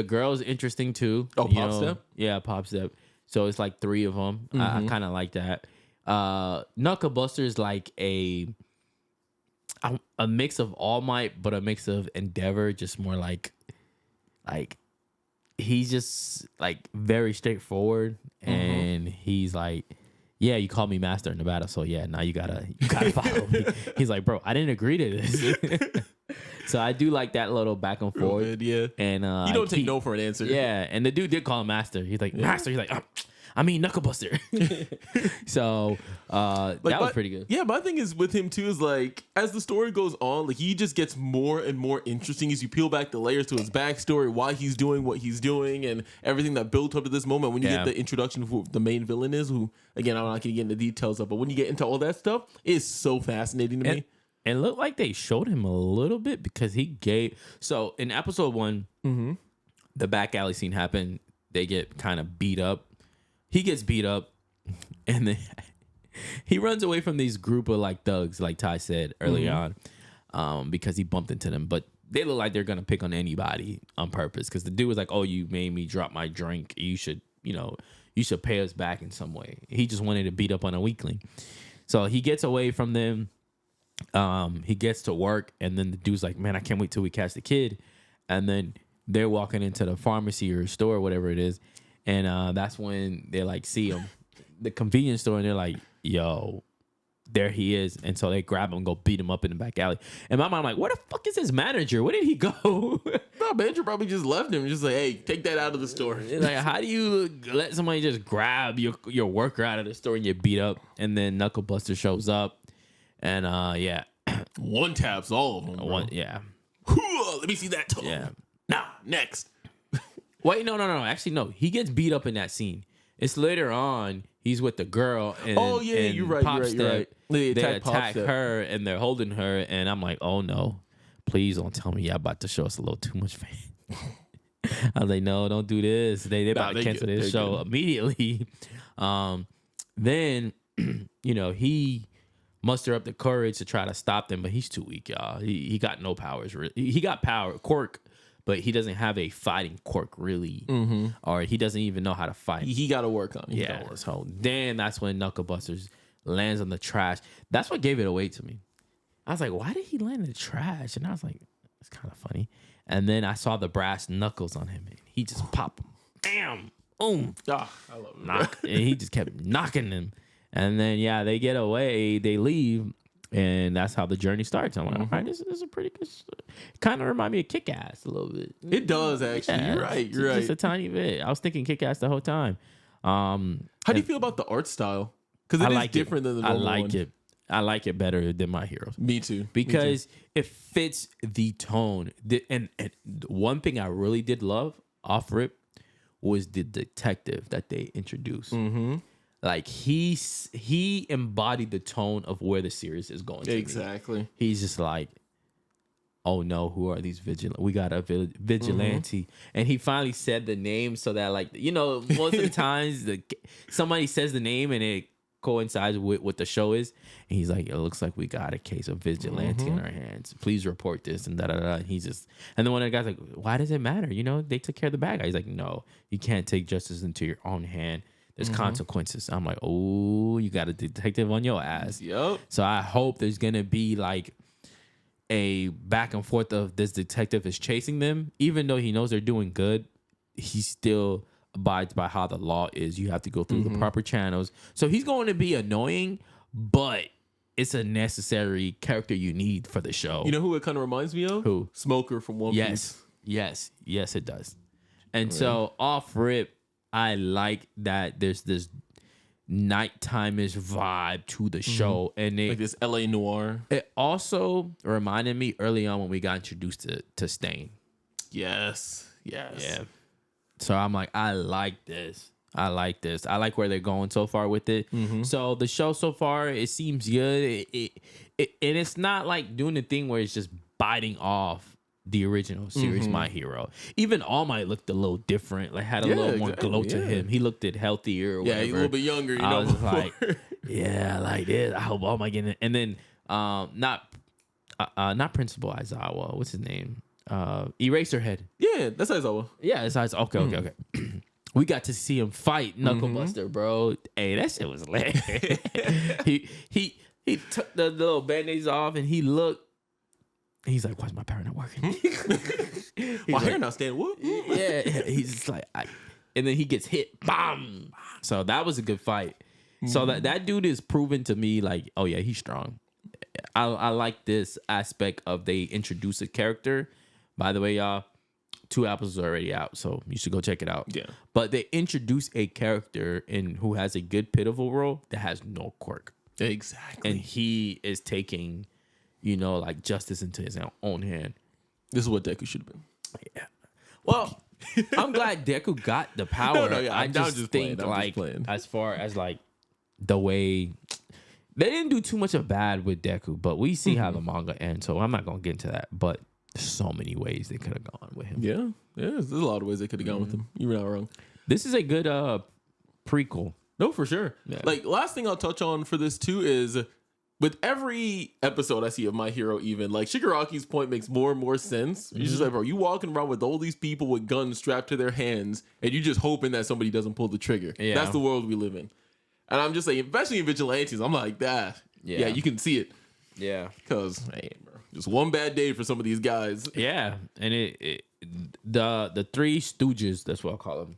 girl's interesting too. Oh, Pop Step? Yeah, Pop Step. So it's like 3 of them. I kind of like that. Knuckle Buster is like a mix of All Might, but a mix of Endeavor. Just more like he's just like very straightforward, and he's like, yeah, you called me master in the battle, so yeah, now you gotta follow me. He's like, bro, I didn't agree to this. So I do like that little back and forth. Yeah. And you don't take no for an answer. Yeah. And the dude did call him master. He's like, master. He's like, I mean Knucklebuster. So that was pretty good. Yeah, my thing is with him too is like as the story goes on, like he just gets more and more interesting as you peel back the layers to his backstory, why he's doing what he's doing, and everything that built up to this moment. When you get the introduction of who the main villain is, who again I'm not going to get into details of, but when you get into all that stuff, it's so fascinating to me. It looked like they showed him a little bit because he gave. So in episode 1, the back alley scene happened. They get kind of beat up. He gets beat up, and then he runs away from these group of like thugs, like Ty said early on, because he bumped into them. But they look like they're gonna pick on anybody on purpose because the dude was like, "Oh, you made me drop my drink. You should pay us back in some way." He just wanted to beat up on a weakling. So he gets away from them. He gets to work, and then the dude's like, "Man, I can't wait till we catch the kid." And then they're walking into the pharmacy or store, or whatever it is. And that's when they like see him, the convenience store, and they're like, "Yo, there he is!" And so they grab him and go beat him up in the back alley. And my mom like, "Where the fuck is his manager? Where did he go?" No, manager probably just left him. Just like, "Hey, take that out of the store." Like, how do you let somebody just grab your worker out of the store and get beat up? And then Knucklebuster shows up, and one taps all of them. Bro. Let me see that toe. Yeah. Nah, next. Wait, no. Actually, no. He gets beat up in that scene. It's later on. He's with the girl. And, and you're right. They attack her, and they're holding her. And I'm like, oh, no. Please don't tell me y'all about to show us a little too much fame. I was like, no, don't do this. They about to cancel this show immediately. Then, he muster up the courage to try to stop them, but he's too weak, y'all. He got no powers. Really. He got power. Quirk. But he doesn't have a fighting quirk, really. Or he doesn't even know how to fight. He got to work on it. So then that's when Knucklebusters lands on the trash. That's what gave it away to me. I was like, why did he land in the trash? And I was like, it's kind of funny. And then I saw the brass knuckles on him. And he just popped them. Bam! Boom! I love it. Knock. And he just kept knocking them. And then, they get away. They leave. And that's how the journey starts. I'm like, all right, this is a pretty good story. Kind of remind me of Kick-Ass a little bit. It does, actually. You're right. Just a tiny bit. I was thinking Kick-Ass the whole time. How do you feel about the art style? Because it is different than the normal one. I like it better than My Heroes. Me too. Because it fits the tone. And one thing I really did love off rip was the detective that they introduced. Like he embodied the tone of where the series is going. Exactly. He's just like, oh no, who are these vigilantes? We got a vigilante, and he finally said the name so that most of the times somebody says the name and it coincides with what the show is, and he's like, it looks like we got a case of vigilante in our hands. Please report this and da da da. And and then one of the guys like, why does it matter? They took care of the bad guy. He's like, no, you can't take justice into your own hand. There's consequences. I'm like, oh, you got a detective on your ass. Yep. So I hope there's going to be like a back and forth of this detective is chasing them. Even though he knows they're doing good, he still abides by how the law is. You have to go through the proper channels. So he's going to be annoying, but it's a necessary character you need for the show. You know who it kind of reminds me of? Who? Smoker from One Piece. Yes, it does. And so off rip, I like that there's this nighttime-ish vibe to the show. And like this LA noir. It also reminded me early on when we got introduced to Stain. Yes. Yeah. So I'm like, I like this. I like where they're going so far with it. So the show so far, it seems good. And it's not like doing the thing where it's just biting off the original series, My Hero. Even All Might looked a little different, like had a little more glow to him. He looked healthier or whatever. He's a little bit younger, I was like, I like this. I hope All Might get it. And then not Principal Aizawa. What's his name? Eraserhead. Yeah, that's Aizawa. Yeah, it's Aizawa. Okay. We got to see him fight Knucklebuster, bro. Hey, that shit was lit. he took the little band-aids off and he looked. He's like, why's my power not working? My hair not standing. What? Yeah. He's just like, and then he gets hit. Bam. So that was a good fight. So that dude is proven to me like, oh yeah, he's strong. I like this aspect of they introduce a character. By the way, y'all, 2 episodes are already out, so you should go check it out. Yeah. But they introduce a character who has a good pivotal role that has no quirk. Exactly. And he is taking, like justice into his own hand. This is what Deku should have been. Yeah. Well, I'm glad Deku got the power. No, yeah, I just think as far as like the way they didn't do too much of bad with Deku, but we see how the manga ends, so I'm not gonna get into that. But there's so many ways they could have gone with him. Yeah, there's a lot of ways they could have gone with him. You were not wrong. This is a good prequel. No, for sure. Yeah. Like, last thing I'll touch on for this too is with every episode I see of My Hero, even like Shigaraki's point makes more and more sense. He's just like, bro, you walking around with all these people with guns strapped to their hands, and you just hoping that somebody doesn't pull the trigger. Yeah. That's the world we live in. And I'm just saying, especially in Vigilantes, I'm like that. Yeah, you can see it. Yeah, because hey, bro, just one bad day for some of these guys. Yeah, and the Three Stooges, that's what I call them.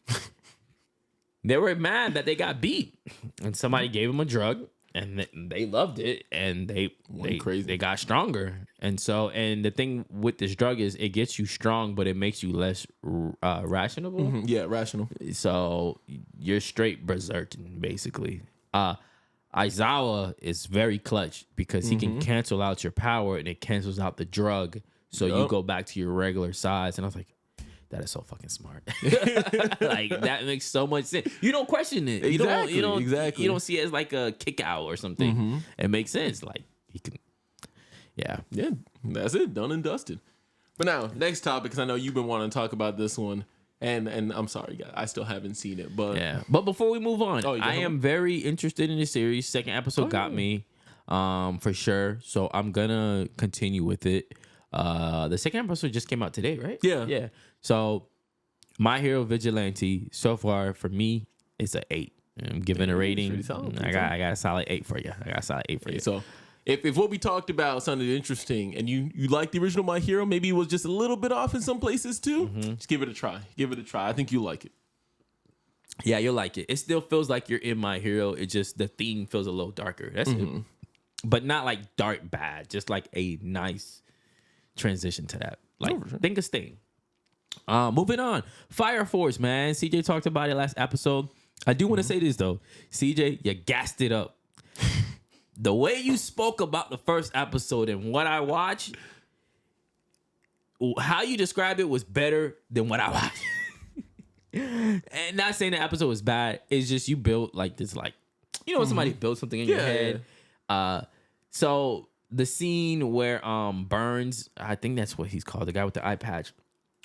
They were mad that they got beat, and somebody gave them a drug, and they loved it, and they got stronger. And the thing with this drug is it gets you strong, but it makes you less rational. Mm-hmm. Yeah, rational. So you're straight berserk, basically. Aizawa is very clutch because he can cancel out your power, and it cancels out the drug, so you go back to your regular size. And I was like, that is so fucking smart. Like, that makes so much sense. You don't question it. Exactly. You don't see it as like a kick out or something. It makes sense. Like, he can. Yeah, that's it. Done and dusted. But now, next topic, because I know you've been wanting to talk about this one, and I'm sorry, guys, I still haven't seen it. But yeah. But before we move on, I am one? very interested in this series. Second episode got me, for sure. So I'm gonna continue with it. The second episode just came out today, right? Yeah. So, My Hero Vigilante, so far for me, it's an 8. I'm giving a rating. I got a solid 8 for you. So, if what we talked about sounded interesting and you like the original My Hero, maybe it was just a little bit off in some places too, just give it a try. I think you'll like it. Yeah, you'll like it. It still feels like you're in My Hero. It just, the theme feels a little darker. That's it. But not like dark bad, just like a nice transition to that. Like, think of Sting. Moving on. Fire Force, man. CJ talked about it last episode. I do want to say this though. CJ, you gassed it up. The way you spoke about the first episode and what I watched, how you described it was better than what I watched. And not saying the episode was bad. It's just you built like this, like, when somebody builds something in your head. Yeah. So the scene where Burns, I think that's what he's called, the guy with the eye patch,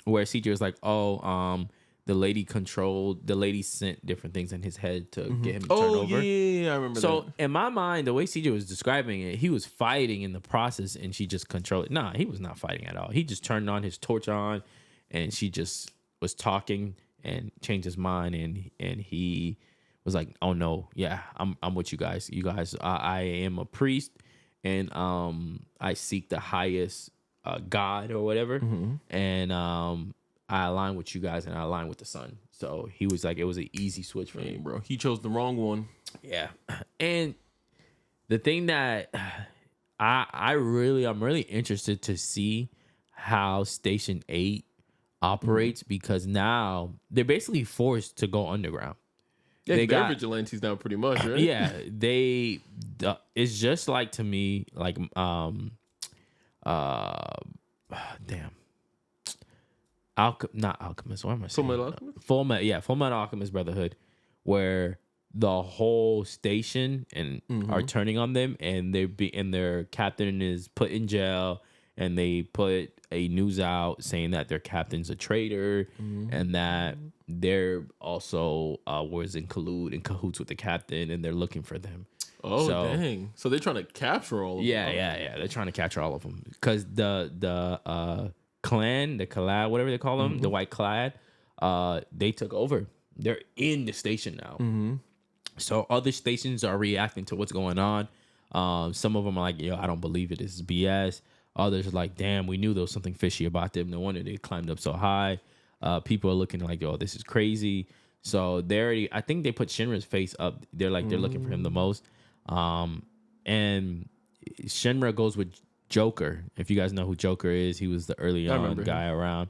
where CJ was like, the lady sent different things in his head to get him to turn over. Yeah, I remember that. So in my mind, the way CJ was describing it, he was fighting in the process and she just controlled it. Nah, he was not fighting at all. He just turned on his torch on and she just was talking and changed his mind, and he was like, oh no, yeah, I'm with you guys. You guys, I am a priest, and I seek the highest God or whatever, and I align with you guys, and I align with the sun. So he was like, it was an easy switch for me, bro. He chose the wrong one. Yeah, and the thing that I'm really interested to see how Station 8 operates, because now they're basically forced to go underground. Yeah, they're vigilantes now, pretty much, right? Yeah, it's just like, to me, like not Alchemist. What am I saying? Full Metal Alchemist Brotherhood, where the whole station are turning on them, and their captain is put in jail, and they put a news out saying that their captain's a traitor, and that they're also was in cahoots with the captain, and they're looking for them. Oh, dang! So they're trying to capture all of them. Yeah. They're trying to capture all of them because the clan, the Clad, whatever they call them, the White Clad, they took over. They're in the station now. So other stations are reacting to what's going on. Some of them are like, yo, I don't believe it. This is BS. Others are like, damn, we knew there was something fishy about them. No wonder they climbed up so high. People are looking like, yo, this is crazy. So I think they put Shinra's face up. They're like, they're looking for him the most. And Shinra goes with Joker. If you guys know who Joker is, he was the early on guy around.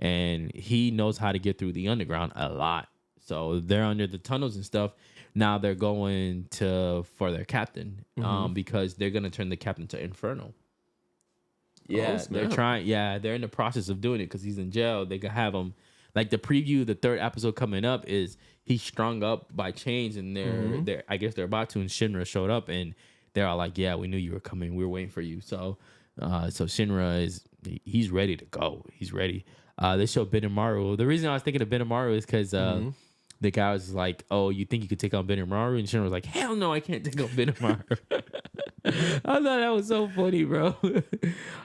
and he knows how to get through the underground a lot. So they're under the tunnels and stuff. Now they're going for their captain because they're gonna turn the captain to Inferno. Yeah, they're trying. Yeah, they're in the process of doing it because he's in jail. They can have him. Like the preview, the third episode coming up is he's strung up by chains, and they're I guess they're about to. And Shinra showed up, and they're all like, "Yeah, we knew you were coming. We were waiting for you." So Shinra he's ready to go. He's ready. They show Benimaru. The reason I was thinking of Benimaru is because the guy was like, "Oh, you think you could take on Benimaru?" And Shinra was like, "Hell no, I can't take on Benimaru." I thought that was so funny, bro.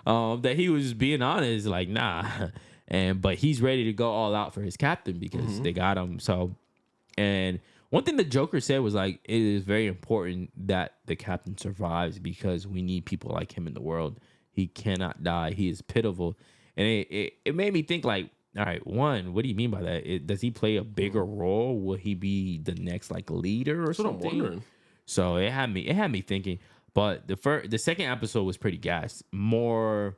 That he was just being honest, like, nah. But he's ready to go all out for his captain because they got him. So, and one thing the Joker said was like, it is very important that the captain survives because we need people like him in the world. He cannot die. He is pitiful. And it made me think like, all right, one, what do you mean by that? Does he play a bigger role? Will he be the next like leader or something? That's what I'm wondering. So it had me thinking. But the second episode was pretty gas. More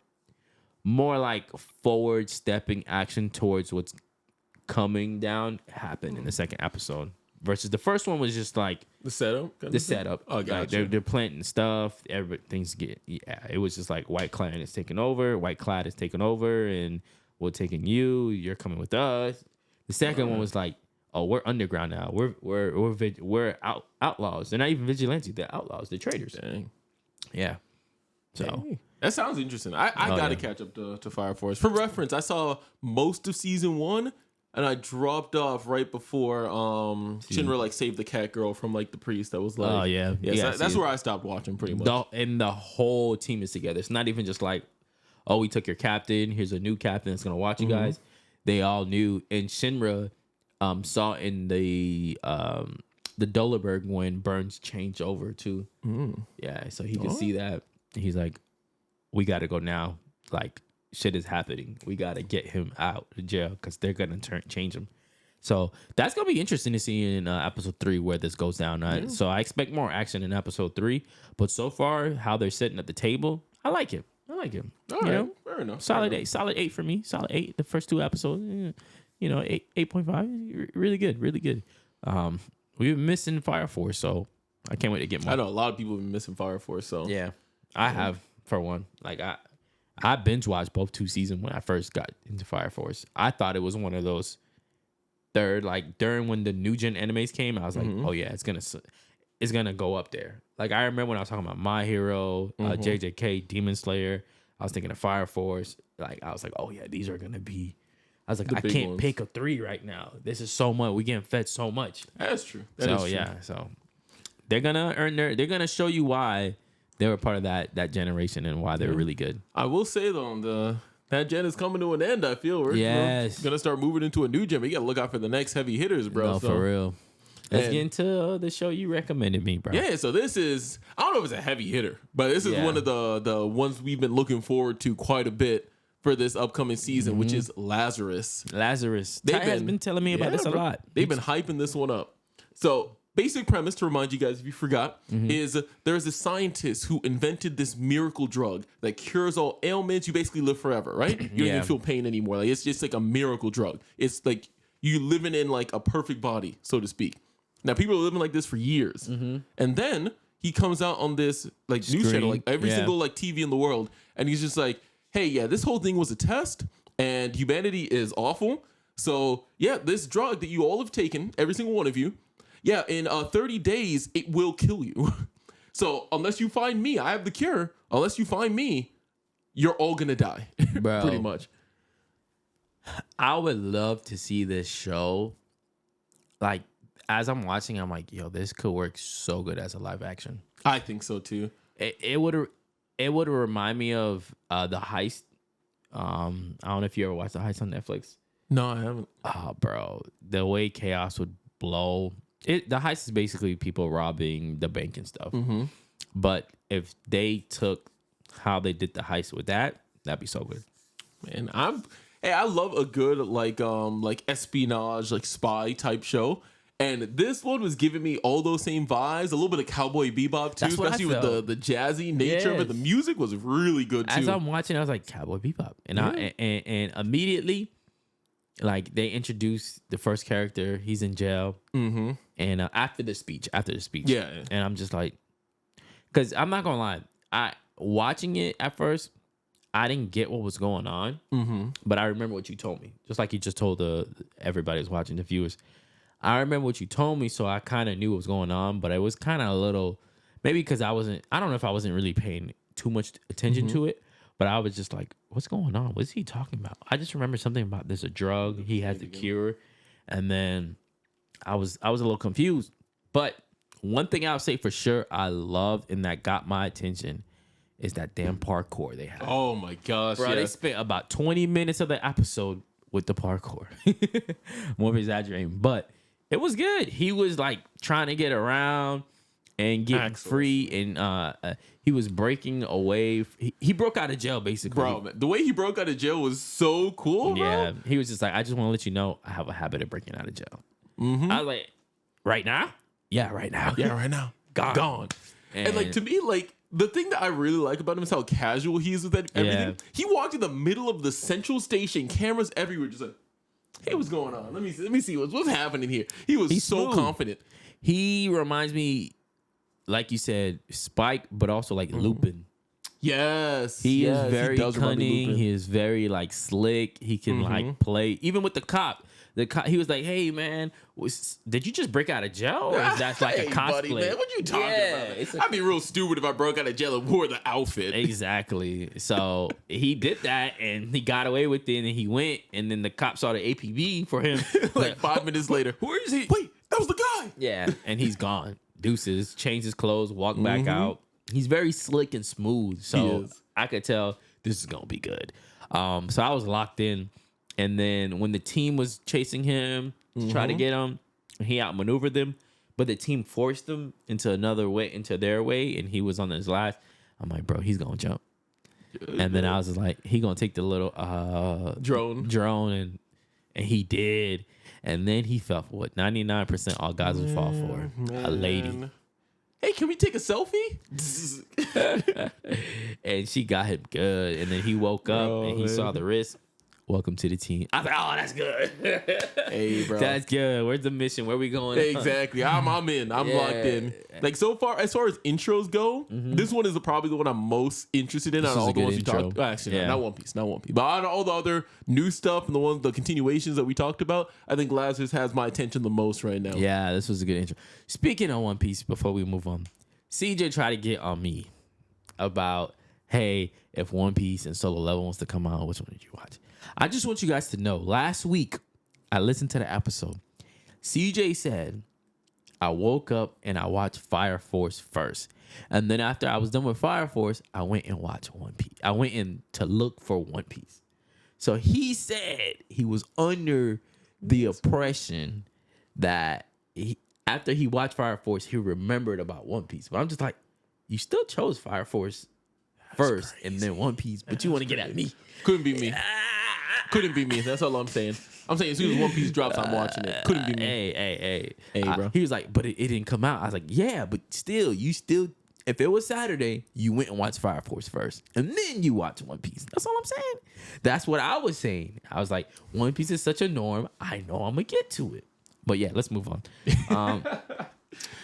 like forward stepping action towards what's coming down happened in the second episode. Versus the first one was just like the setup. Oh, gotcha. Like they're planting stuff. Everything's it was just like White Clan is taking over. White Clad is taking over, and we're taking you. You're coming with us. The second one was like, oh, we're underground now. We're outlaws. They're not even vigilantes. They're outlaws. They're traitors. Dang. Yeah. So dang. That sounds interesting. I gotta catch up to Fire Force. For reference, I saw most of season 1. And I dropped off right before Shinra like saved the cat girl from like the priest that was like, oh yeah, so that's where I stopped watching pretty much. And the whole team is together. It's not even just like, oh, we took your captain. Here's a new captain that's gonna watch you guys. They all knew, and Shinra saw in the Dollerberg when Burns changed over too. Yeah, so he could see that. He's like, we got to go now. Like, shit is happening. We got to get him out of jail because they're going to change him. So that's going to be interesting to see in episode 3 where this goes down. So I expect more action in episode 3. But so far, how they're sitting at the table, I like it. All right, fair enough. Solid 8. Solid 8 for me. Solid 8. The first 2 episodes, 8.5. Really good. Really good. We've been missing Fire Force, so I can't wait to get more. I know a lot of people have been missing Fire Force. So yeah, I have, for one. Like, I binge watched both 2 seasons when I first got into Fire Force. I thought it was one of those during when the new gen animes came, I was like, oh yeah, it's gonna go up there. Like I remember when I was talking about My Hero, JJK, Demon Slayer, I was thinking of Fire Force. Like I was like, oh yeah, these are gonna be. I was like, I can't pick a 3 right now. This is so much. We getting fed so much. That's true. So they're gonna earn they're gonna show you why they were part of that generation and why they're really good. I will say though, that gen is coming to an end. I feel we're gonna start moving into a new gen. But you gotta look out for the next heavy hitters, bro. No, for real. Let's get into the show you recommended me, bro. Yeah, so this is, I don't know if it's a heavy hitter, but this is one of the ones we've been looking forward to quite a bit for this upcoming season, which is Lazarus. Ty has been telling me about this a lot. They've been hyping this one up. So basic premise, to remind you guys if you forgot, is there's a scientist who invented this miracle drug that cures all ailments. You basically live forever, right? You don't even feel pain anymore. Like it's just like a miracle drug. It's like you living in like a perfect body, so to speak. Now people are living like this for years, and then he comes out on this like news channel, like every single like TV in the world, and he's just like, "Hey, yeah, this whole thing was a test, and humanity is awful. So yeah, this drug that you all have taken, every single one of you." Yeah, in 30 days, it will kill you. So unless you find me, I have the cure. Unless you find me, you're all going to die. Bro, pretty much. I would love to see this show. Like, as I'm watching, I'm like, yo, this could work so good as a live action. I think so, too. It would remind me of The Heist. I don't know if you ever watched The Heist on Netflix. No, I haven't. Oh, bro. The way chaos would blow... The heist is basically people robbing the bank and stuff. But if they took how they did the heist with that'd be so good. Man, I love a good like espionage, like spy type show. And this one was giving me all those same vibes, a little bit of Cowboy Bebop too, especially with the jazzy nature of it. The music was really good too. As I'm watching, I was like, Cowboy Bebop. And and immediately like they introduced the first character. He's in jail, and after the speech, Yeah. and I'm just like, because I'm not gonna lie, I watching it at first, I didn't get what was going on, but I remember what you told me, just like you just told everybody who's watching, the viewers. I remember what you told me, so I kind of knew what was going on, but it was kind of a little, maybe because I don't know if I wasn't really paying too much attention to it, but I was just like, what's going on? What's he talking about? I just remember something about there's a drug, he has the cure, and then I was a little confused. But one thing I'll say for sure I loved and that got my attention is that damn parkour they had. Oh my gosh, bro, they spent about 20 minutes of the episode with the parkour. More exaggerating, but it was good. He was like trying to get around and get free, and he was breaking away. He broke out of jail, basically. Bro, man, the way he broke out of jail was so cool, bro. Yeah, he was just like, I just want to let you know I have a habit of breaking out of jail. I was like, right now? Yeah, right now. Yeah, right now. Gone. And like, to me, like, the thing that I really like about him is how casual he is with everything. Yeah. He walked in the middle of the central station, cameras everywhere, just like, hey, what's going on? Let me see what's happening here. He's so confident. He reminds me, like you said, Spike, but also like Lupin. Yes. He is very cunning. He is very like slick. He can like play. Even with the cop. He was like, hey, man, did you just break out of jail? Or is that like a cosplay? Buddy, man, what you talking about? I'd be real stupid if I broke out of jail and wore the outfit. Exactly. So he did that, and he got away with it, and he went, and then the cop saw the APB for him. Like 5 minutes later. Where is he? Wait, that was the guy. Yeah, and he's gone. Deuces, changed his clothes, walked back out. He's very slick and smooth, so I could tell this is going to be good. So I was locked in. And then when the team was chasing him to try to get him, he outmaneuvered them. But the team forced him into their way, and he was on his last. I'm like, bro, he's gonna jump. And then I was just like, he gonna take the little drone, and he did. And then he fell for what 99% all guys would fall for, a lady. Hey, can we take a selfie? And she got him good. And then he woke up and he saw the wrist. Welcome to the team. I was like, oh, that's good. Hey, bro. That's good. Where's the mission? Where we going? Exactly. I'm in. I'm locked in. Like, so far, as intros go, this one is probably the one I'm most interested in out of all the ones we talked about. Actually, not One Piece. But out of all the other new stuff and the continuations that we talked about, I think Lazarus has my attention the most right now. Yeah, this was a good intro. Speaking of One Piece, before we move on, CJ tried to get on me about, hey, if One Piece and Solo Level wants to come out, which one did you watch? I just want you guys to know, last week, I listened to the episode. CJ said, I woke up and I watched Fire Force first. And then after I was done with Fire Force, I went and watched One Piece. I went in to look for One Piece. So he said he was under the oppression that after he watched Fire Force, he remembered about One Piece. But I'm just like, you still chose Fire Force first and then One Piece, but you want to get at me. Couldn't be me. Couldn't be me. That's all I'm saying. I'm saying as soon as One Piece drops, I'm watching it. Couldn't be me. Hey, bro. He was like, but it didn't come out. I was like, yeah, but still, if it was Saturday, you went and watched Fire Force first, and then you watch One Piece. That's all I'm saying. That's what I was saying. I was like, One Piece is such a norm. I know I'm gonna get to it. But yeah, let's move on.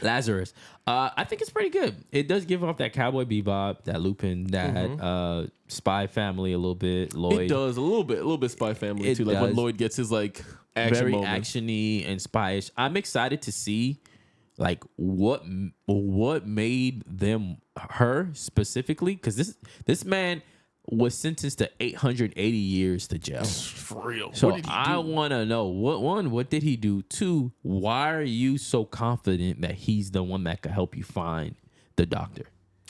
Lazarus. I think it's pretty good. It does give off that Cowboy Bebop, that Lupin, that Spy Family a little bit. Lloyd. It does a little bit Spy Family too. Like when Lloyd gets his like action very moment. actiony and spyish. I'm excited to see like what made them her specifically, because this man was sentenced to 880 years to jail. For real. So I want to know, what did he do? 2, why are you so confident that he's the one that could help you find the doctor?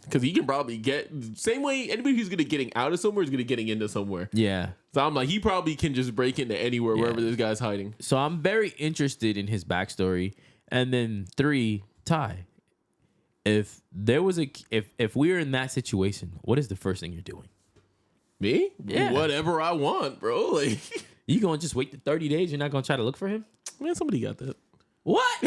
Because he can probably get, same way anybody who's going to getting out of somewhere is going to getting into somewhere. Yeah. So I'm like, he probably can just break into anywhere, wherever this guy's hiding. So I'm very interested in his backstory. And then 3, Ty, if there was if we were in that situation, what is the first thing you're doing? Me? Yeah. Whatever I want, bro. Like, you gonna just wait the 30 days? You're not gonna try to look for him? Man, somebody got that. What?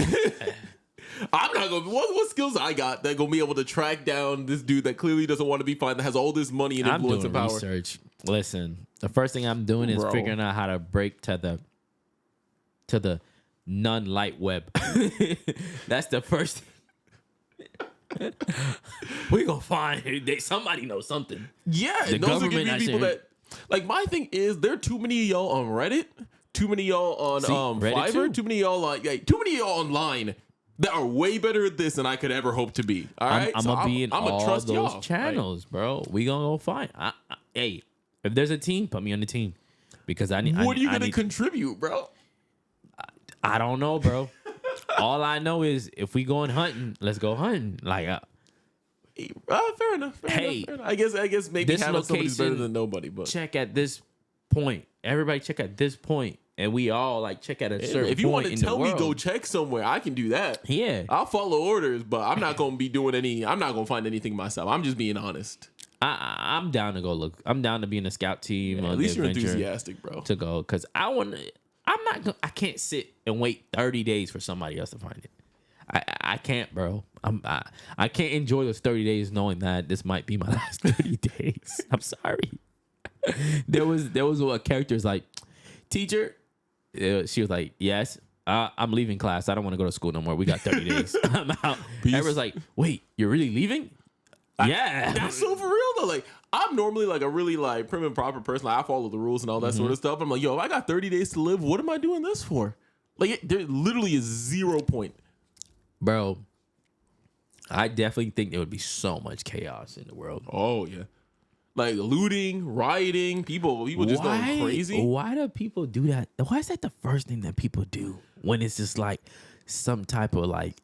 I'm not gonna. What skills I got that gonna be able to track down this dude that clearly doesn't want to be found, that has all this money and influence and power? Research. Listen, the first thing I'm doing is figuring out how to break to the to the non-light web. That's the first. We gonna find somebody knows something. Yeah, the and those are government gonna be people that. Like, my thing is, there are too many of y'all on Reddit, too many of y'all on Fiverr, too many of y'all too many of y'all online that are way better at this than I could ever hope to be. All right, I'm gonna be in all trust those y'all. channels, bro. We gonna go find. Hey, if there's a team, put me on the team because I need. What are you gonna contribute, bro? I don't know, bro. All I know is if we going hunting, let's go hunting. Like, fair enough. Fair enough. I guess maybe having somebody's better than nobody. But check at this point. Everybody check at this point, and we all like check at a certain point. If you want to in tell the me world. go check somewhere, I can do that. Yeah, I'll follow orders, but I'm not gonna be doing any. I'm not gonna find anything myself. I'm just being honest. I'm down to go look. I'm down to be in a scout team. At least you're enthusiastic, bro. To go because I want to. I can't sit and wait 30 days for somebody else to find it. I can't, bro. I can't enjoy those 30 days knowing that this might be my last 30 days. I'm sorry. There was a character's like, teacher. She was like, yes. I'm leaving class. I don't want to go to school no more. We got 30 days. I'm out. Everyone's like, wait, you're really leaving? Yeah. That's so for real though. Like, I'm normally like a really like prim and proper person. Like, I follow the rules and all that sort of stuff. I'm like, yo, if I got 30 days to live, what am I doing this for? Like, there literally is 0 point. Bro, I definitely think there would be so much chaos in the world. Oh yeah. Like looting, rioting, people just going crazy. Why do people do that? Why is that the first thing that people do when it's just like some type of like,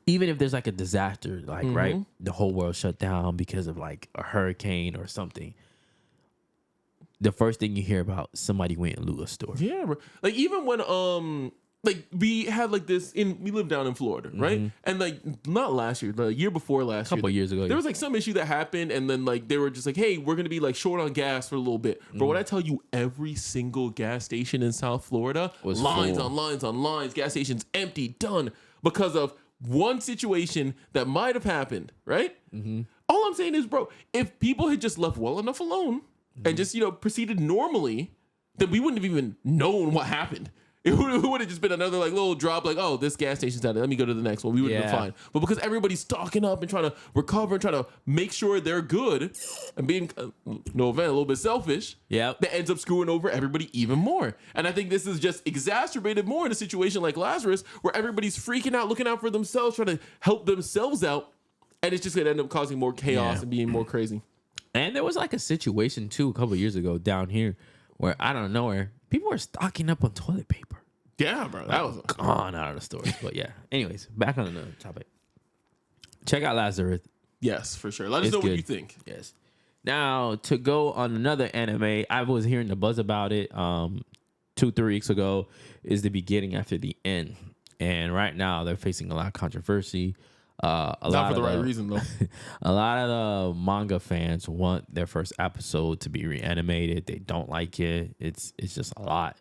even if there's like a disaster, like right, the whole world shut down because of like a hurricane or something. The first thing you hear about, somebody went and loot a store. Yeah, bro. Like even when like we had like this we lived down in Florida, right? And like not last year, the year before last year, a couple years ago, there was like some issue that happened, and then like they were just like, hey, we're gonna be like short on gas for a little bit. But when I tell you, every single gas station in South Florida was lines on lines on lines, gas stations empty, done because of one situation that might have happened, right? All I'm saying is, bro, if people had just left well enough alone and just proceeded normally, then we wouldn't have even known what happened. It would have just been another like little drop, like, oh, this gas station's down there. Let me go to the next one. We would have been fine. But because everybody's stocking up and trying to recover and trying to make sure they're good and being, no offense, a little bit selfish, that ends up screwing over everybody even more. And I think this is just exacerbated more in a situation like Lazarus, where everybody's freaking out, looking out for themselves, trying to help themselves out. And it's just going to end up causing more chaos and being more crazy. And there was like a situation too a couple of years ago down here where I don't know where people were stocking up on toilet paper. Yeah, bro. That was gone out of the stores. But yeah. Anyways, back on another topic. Check out Lazarus. Yes, for sure. Let us know what you think. Yes. Now, to go on another anime, I was hearing the buzz about it 2-3 weeks ago, is the beginning after the end. And right now, they're facing a lot of controversy. Not for the right reason, though. A lot of the manga fans want their first episode to be reanimated. They don't like it. It's just a lot.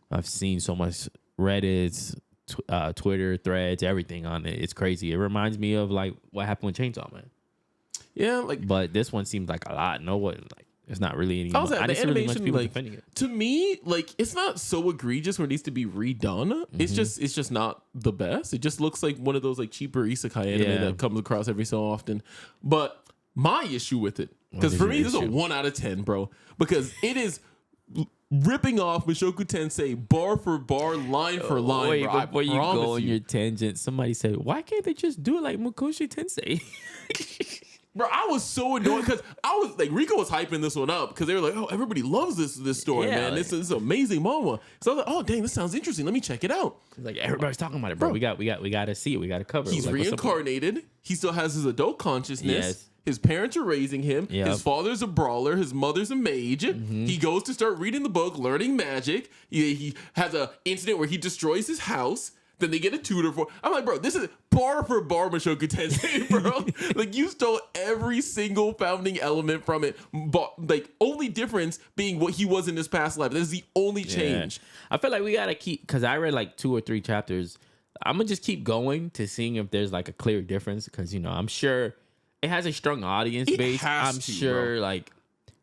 I've seen so much Reddits, Twitter threads, everything on it. It's crazy. It reminds me of like what happened with Chainsaw Man. Yeah, like, but this one seems like a lot. No one like. It's not really any. I didn't see really much people defending it. To me, like, it's not so egregious where it needs to be redone. It's just not the best. It just looks like one of those like cheaper isekai anime that comes across every so often. But my issue with it, because for me, this is a 1 out of 10, bro. Because it is ripping off Mushoku Tensei bar for bar, line for line. Wait, bro, before you go on your tangent, somebody said, "Why can't they just do it like Mukoshi Tensei?" Bro, I was so annoyed because I was like, Rico was hyping this one up because they were like, oh, everybody loves this story, man. This is amazing manga. So I was like, oh, dang, this sounds interesting. Let me check it out. Like, everybody's talking about it, bro. We got to see it. We got to cover it. He's reincarnated. He still has his adult consciousness. Yes. His parents are raising him. Yep. His father's a brawler. His mother's a mage. He goes to start reading the book, learning magic. He has an incident where he destroys his house. Then they get a tutor for. I'm like, bro, this is bar for bar Mushoku Tensei, bro. Like, you stole every single founding element from it. But like, only difference being what he was in his past life. This is the only change. I feel like we gotta keep, because I read like 2 or 3 chapters. I'm gonna just keep going to seeing if there's like a clear difference, because I'm sure it has a strong audience base. I'm sure like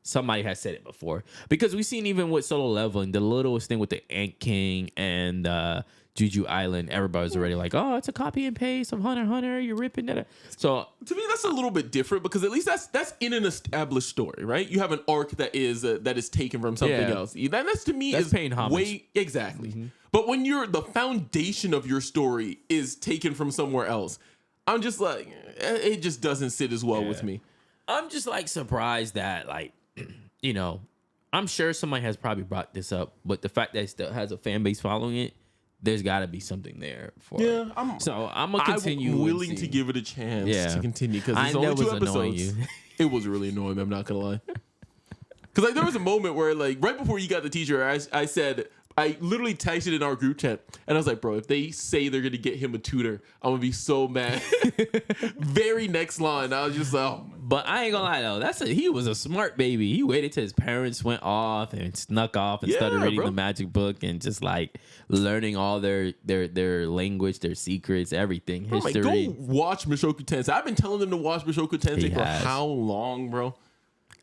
somebody has said it before, because we've seen even with Solo Leveling, the littlest thing with the Ant King and Juju Island, everybody's already like, oh, it's a copy and paste of Hunter x Hunter. You're ripping that. So to me, that's a little bit different because at least that's in an established story, right? You have an arc that is taken from something else. That's to me that's is paying homage. Exactly. But when the foundation of your story is taken from somewhere else, I'm just like, it just doesn't sit as well with me. I'm just like surprised that like, you know, I'm sure somebody has probably brought this up, but the fact that it still has a fan base following it, there's got to be something there for it. I'm gonna continue. I'm willing to give it a chance to continue because it's only 2 episodes. It was really annoying me, I'm not gonna lie. Because like there was a moment where like right before you got the teacher, I said, I literally texted in our group chat and I was like, bro, if they say they're gonna get him a tutor, I'm gonna be so mad. Very next line, I was just like, oh my. But I ain't gonna lie though, he was a smart baby. He waited till his parents went off and snuck off and started reading the magic book and just like learning all their language, their secrets, everything, history. Like, go watch Mushoku Tensei. I've been telling them to watch Mushoku Tensei for how long, bro?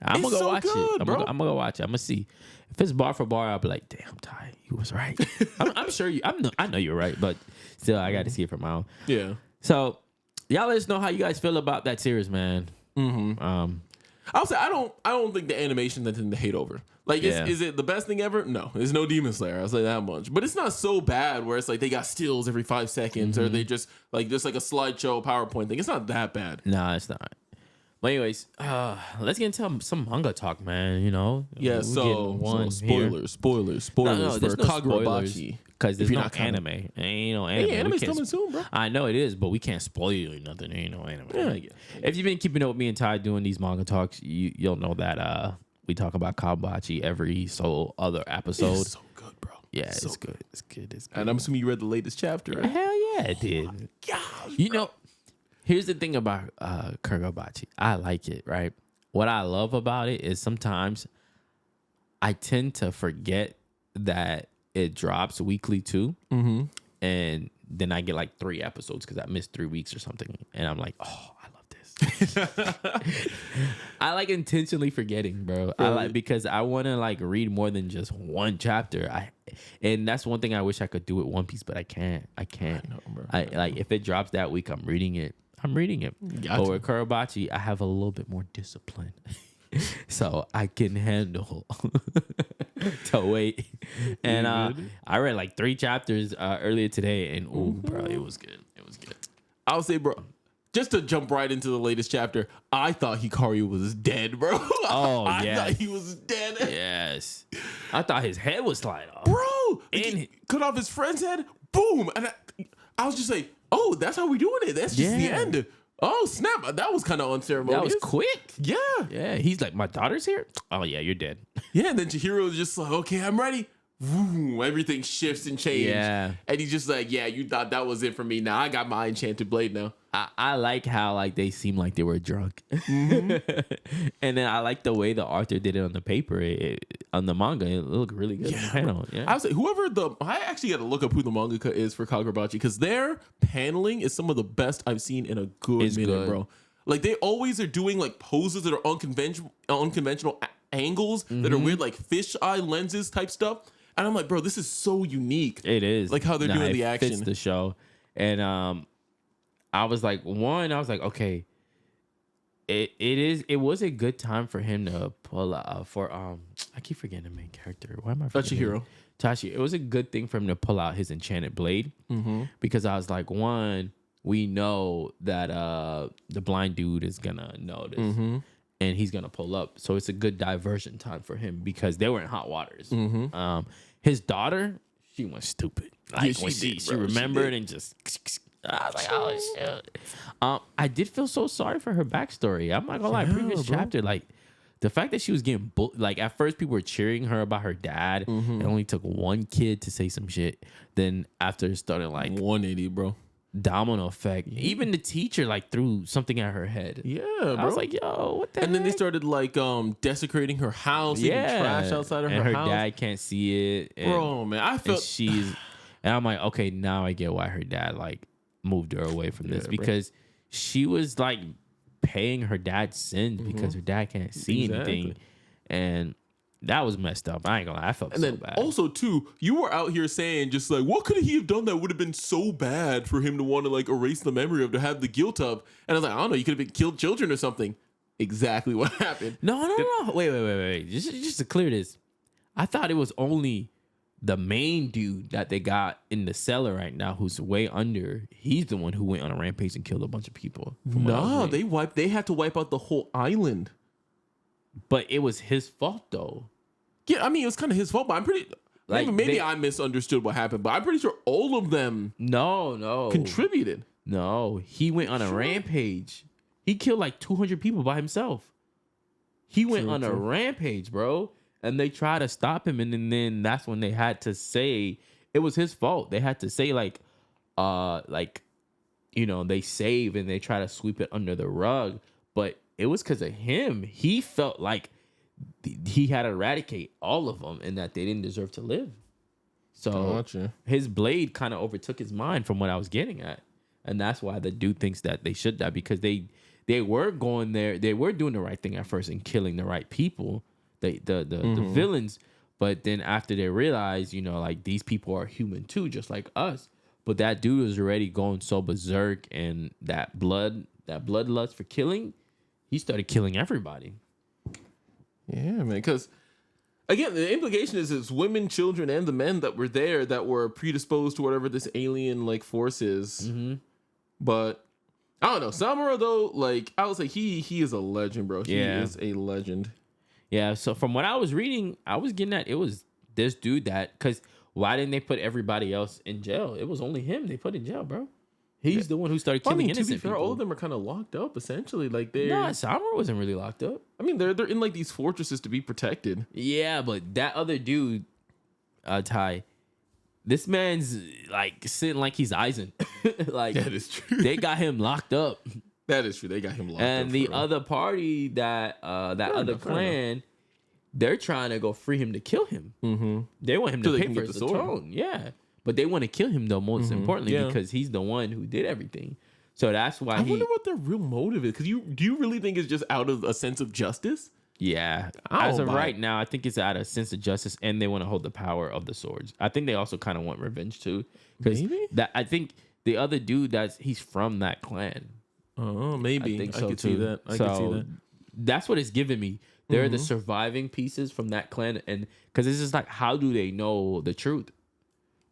I'm gonna go watch it. I'm gonna go watch it. I'm gonna see. If it's bar for bar, I'll be like, damn, Ty, you was right. I'm sure you. I know you're right, but still, I got to see it for my own. Yeah. So, y'all let us know how you guys feel about that series, man. I'll say I don't think the animation is anything to hate over. Like, is it the best thing ever? No, there's no Demon Slayer. I'll say that much. But it's not so bad where it's like they got stills every 5 seconds or they just like a slideshow PowerPoint thing. It's not that bad. Nah, it's not. But anyways, let's get into some manga talk, man. You know, yeah. So spoilers for Kagura Bachi because there's no anime. Ain't no anime. Hey, anime's coming soon, bro. I know it is, but we can't spoil you nothing. Ain't no anime. Yeah. If you've been keeping up with me and Ty doing these manga talks, you'll know that we talk about Kagura Bachi every other episode. It's so good, bro. Yeah, it's good. It's good. And I'm assuming you read the latest chapter. Right? Hell yeah, I did. Gosh, you know. Here's the thing about Kagura Bachi. I like it, right? What I love about it is sometimes I tend to forget that it drops weekly too. Mm-hmm. And then I get like 3 episodes because I missed 3 weeks or something. And I'm like, oh, I love this. I like intentionally forgetting, bro. Really? I like because I want to like read more than just one chapter. And that's one thing I wish I could do with One Piece, but I can't. I know, bro. Like if it drops that week, I'm reading it. But with Kagura Bachi, I have a little bit more discipline. So I can handle to wait. And I read like 3 chapters earlier today, and bro, it was good. I'll say, bro, just to jump right into the latest chapter, I thought Hikaru was dead, bro. I thought he was dead. Yes. I thought his head was slide off. Bro, he cut off his friend's head, boom. And I was just like, oh, that's how we doing it. That's just the end. Oh, snap. That was kind of unceremonious. That was quick. Yeah. Yeah. He's like, my daughter's here? Oh, yeah, you're dead. Yeah, and then Chihiro was just like, okay, I'm ready. Woo, everything shifts and changes. Yeah. And he's just like, yeah, you thought that was it for me. Now I got my enchanted blade now. I like how like they seem like they were drunk. Mm-hmm. And then I like the way the author did it on the paper. On the manga, it looked really good. Yeah. I was like, I actually got to look up who the mangaka is for Kagura Bachi because their paneling is some of the best I've seen in a good minute, bro. Like they always are doing like poses that are unconventional angles that are weird, like fisheye lenses type stuff. And I'm like, bro, this is so unique. It is. Like how they're doing the action. Fits the show. And I was like, okay, it was a good time for him to pull out I keep forgetting the main character. Why am I forgetting? Chihiro. Tachi. It was a good thing for him to pull out his enchanted blade because I was like, one, we know that the blind dude is gonna notice and he's gonna pull up, so it's a good diversion time for him because they were in hot waters. His daughter, she went stupid. Like when she remembered and just. I was like, oh shit. I did feel so sorry for her backstory. I'm not gonna lie. Previous chapter, like the fact that she was getting like at first people were cheering her about her dad. It only took one kid to say some shit. Then after it started like 180, bro. Domino effect. Even the teacher like threw something at her head. Yeah, bro. I was like, yo, what the heck? And then they started like desecrating her house, leaving trash outside of her house. And her dad can't see it. And, bro, man, I felt and I'm like, okay, now I get why her dad like moved her away from this because she was like paying her dad's sins because her dad can't see anything. And That was messed up. I ain't gonna lie. I felt And so then bad. also too, you were out here saying just like, what could he have done that would have been so bad for him to want to like erase the memory of, to have the guilt of? And I was like, I don't know, you could have been killed children or something. Exactly what happened. No. Wait. Just to clear this, I thought it was only the main dude that they got in the cellar right now, who's way under. He's the one who went on a rampage and killed a bunch of people. No, they had to wipe out the whole island. But it was his fault though. Yeah, I mean, it was kind of his fault, but I'm pretty... Like, maybe I misunderstood what happened, but I'm pretty sure all of them No. contributed. No, he went on a rampage. He killed like 200 people by himself. He went on a rampage, bro. And they tried to stop him, and then that's when they had to say it was his fault. They had to say they save and they try to sweep it under the rug, but it was because of him. He felt like he had to eradicate all of them and that they didn't deserve to live. So his blade kind of overtook his mind from what I was getting at. And that's why the dude thinks that they should die, because they were going there. They were doing the right thing at first and killing the right people, the villains. But then after they realized, like these people are human too, just like us. But that dude was already going so berserk, and that bloodlust for killing, he started killing everybody. Yeah, man, because again, the implication is it's women, children, and the men that were there that were predisposed to whatever this alien like force is. Mm-hmm. But I don't know, Samura though, like I was like, he is a legend, bro. He is a legend. Yeah. So from what I was reading, I was getting at it was this dude that, because why didn't they put everybody else in jail? It was only him they put in jail, bro. He's the one who started killing innocent to be fair, people. all of them are kind of locked up, essentially. Like Samura wasn't really locked up. I mean, they're in like these fortresses to be protected. Yeah, but that other dude, Ty, this man's like sitting like he's Eisen. Like that is true. They got him locked up. That is true. They got him locked up. And the other party, that other clan, they're trying to go free him to kill him. Mm-hmm. They want him to pay for the throne. Yeah. But they want to kill him, though, most importantly, because he's the one who did everything. So that's why I wonder what their real motive is. Because do you really think it's just out of a sense of justice? Yeah. As of right now, I think it's out of a sense of justice, and they want to hold the power of the swords. I think they also kind of want revenge, too. Maybe? I think the other dude, he's from that clan. Oh, maybe. I think so, I could see that. I could see that. That's what it's giving me. They're the surviving pieces from that clan. And because it's just like, how do they know the truth?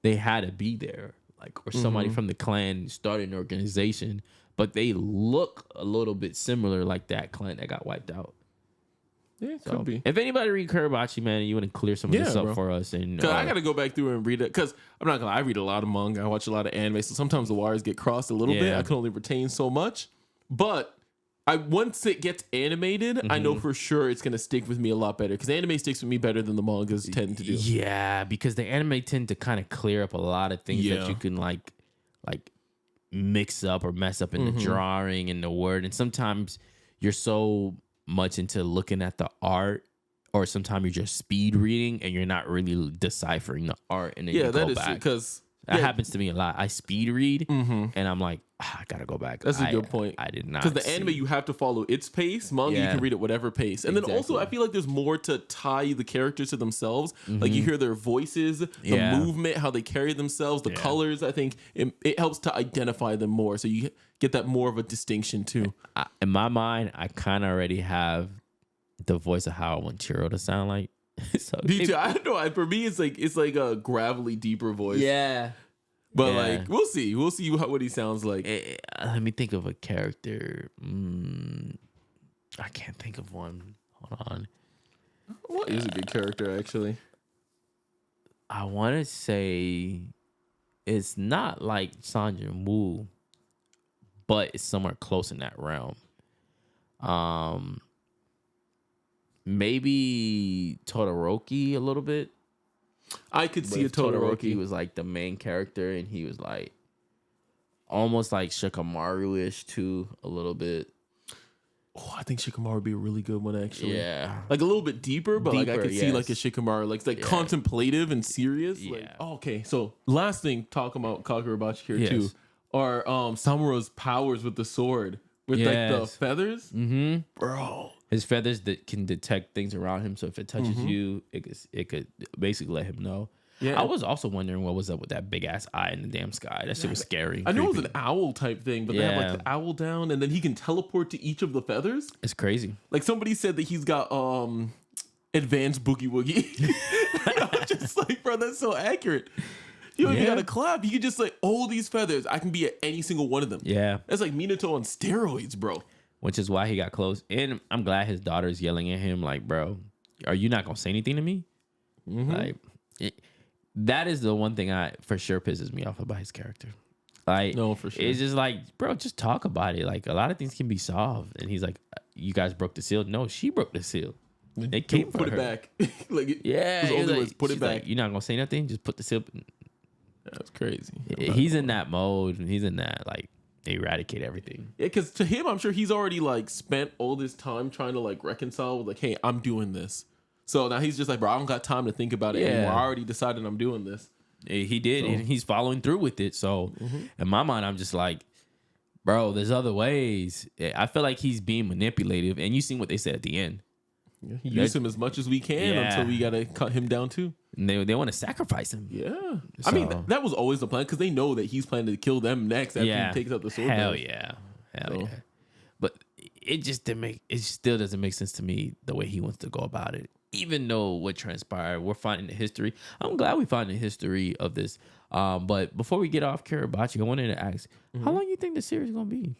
They had to be there, like, or somebody from the clan started an organization, but they look a little bit similar, like that clan that got wiped out. Yeah, could be. If anybody read Kagura Bachi, man, and you want to clear some of this up for us, and because I got to go back through and read it, because I'm not gonna lie, I read a lot of manga, I watch a lot of anime, so sometimes the wires get crossed a little bit. I can only retain so much, but once it gets animated, I know for sure it's gonna stick with me a lot better, because anime sticks with me better than the mangas tend to do. Yeah, because the anime tend to kind of clear up a lot of things that you can like mix up or mess up in the drawing and the word, and sometimes you're so much into looking at the art, or sometimes you're just speed reading and you're not really deciphering the art, and then you go back. Because that happens to me a lot. I speed read and I'm like, I gotta go back. That's a good point. I did not, because the anime you have to follow its pace. Manga you can read at whatever pace, and then also I feel like there's more to tie the characters to themselves. Like you hear their voices, the movement, how they carry themselves, the colors. I think it helps to identify them more, so you get that more of a distinction too. In my mind, I kind of already have the voice of how I want Chiro to sound like. So I don't know. For me, it's like a gravelly, deeper voice. Yeah. But like, we'll see what he sounds like. Let me think of a character. I can't think of one. Hold on. What is a good character, actually? I want to say it's not like Sanjin Woo, but it's somewhere close in that realm. Maybe Todoroki a little bit. I could see a Todoroki. He was like the main character, and he was like almost like Shikamaru-ish too, a little bit. Oh, I think Shikamaru would be a really good one, actually. Yeah, like a little bit deeper, but like I could see like a Shikamaru, like contemplative and serious. Yeah. Like, okay, so last thing, talking about Kagura Bachi here too, are Samura's powers with the sword with like the feathers, bro. his feathers that can detect things around him. So if it touches you, it could basically let him know. Yeah. I was also wondering what was up with that big ass eye in the damn sky. That shit was scary. I knew it was an owl type thing, but they have like the owl down, and then he can teleport to each of the feathers. It's crazy. Like somebody said that he's got advanced boogie woogie. I'm just like, bro, that's so accurate. You don't even gotta clap. You can just like, all these feathers, I can be at any single one of them. Yeah. That's like Minato on steroids, bro. Which is why he got close. And I'm glad his daughter's yelling at him like, bro, are you not gonna say anything to me? Like, that is the one thing for sure pisses me off about his character. Like, no, for sure. It's just like, bro, just talk about it. Like, a lot of things can be solved. And he's like, you guys broke the seal. No, she broke the seal. It came for her. Put it back. Like, put it back. Like, you're not gonna say nothing. Just put the seal. That's crazy. He's in that mode. He's in that like eradicate everything. Yeah, because to him, I'm sure he's already like spent all this time trying to like reconcile with like, hey, I'm doing this. So now he's just like, bro, I don't got time to think about it anymore. I already decided I'm doing this. He did, and he's following through with it. So in my mind, I'm just like, bro, there's other ways. I feel like he's being manipulative, and you seen what they said at the end. Yeah, use him as much as we can until we gotta cut him down too. And they want to sacrifice him. Yeah, so, I mean that was always the plan because they know that he's planning to kill them next after he takes out the sword. Hell yeah. But it still doesn't make sense to me the way he wants to go about it. Even though what transpired, we're finding the history. I'm glad we found the history of this. But before we get off Kagura Bachi, I wanted to ask, how long you think the series is gonna be?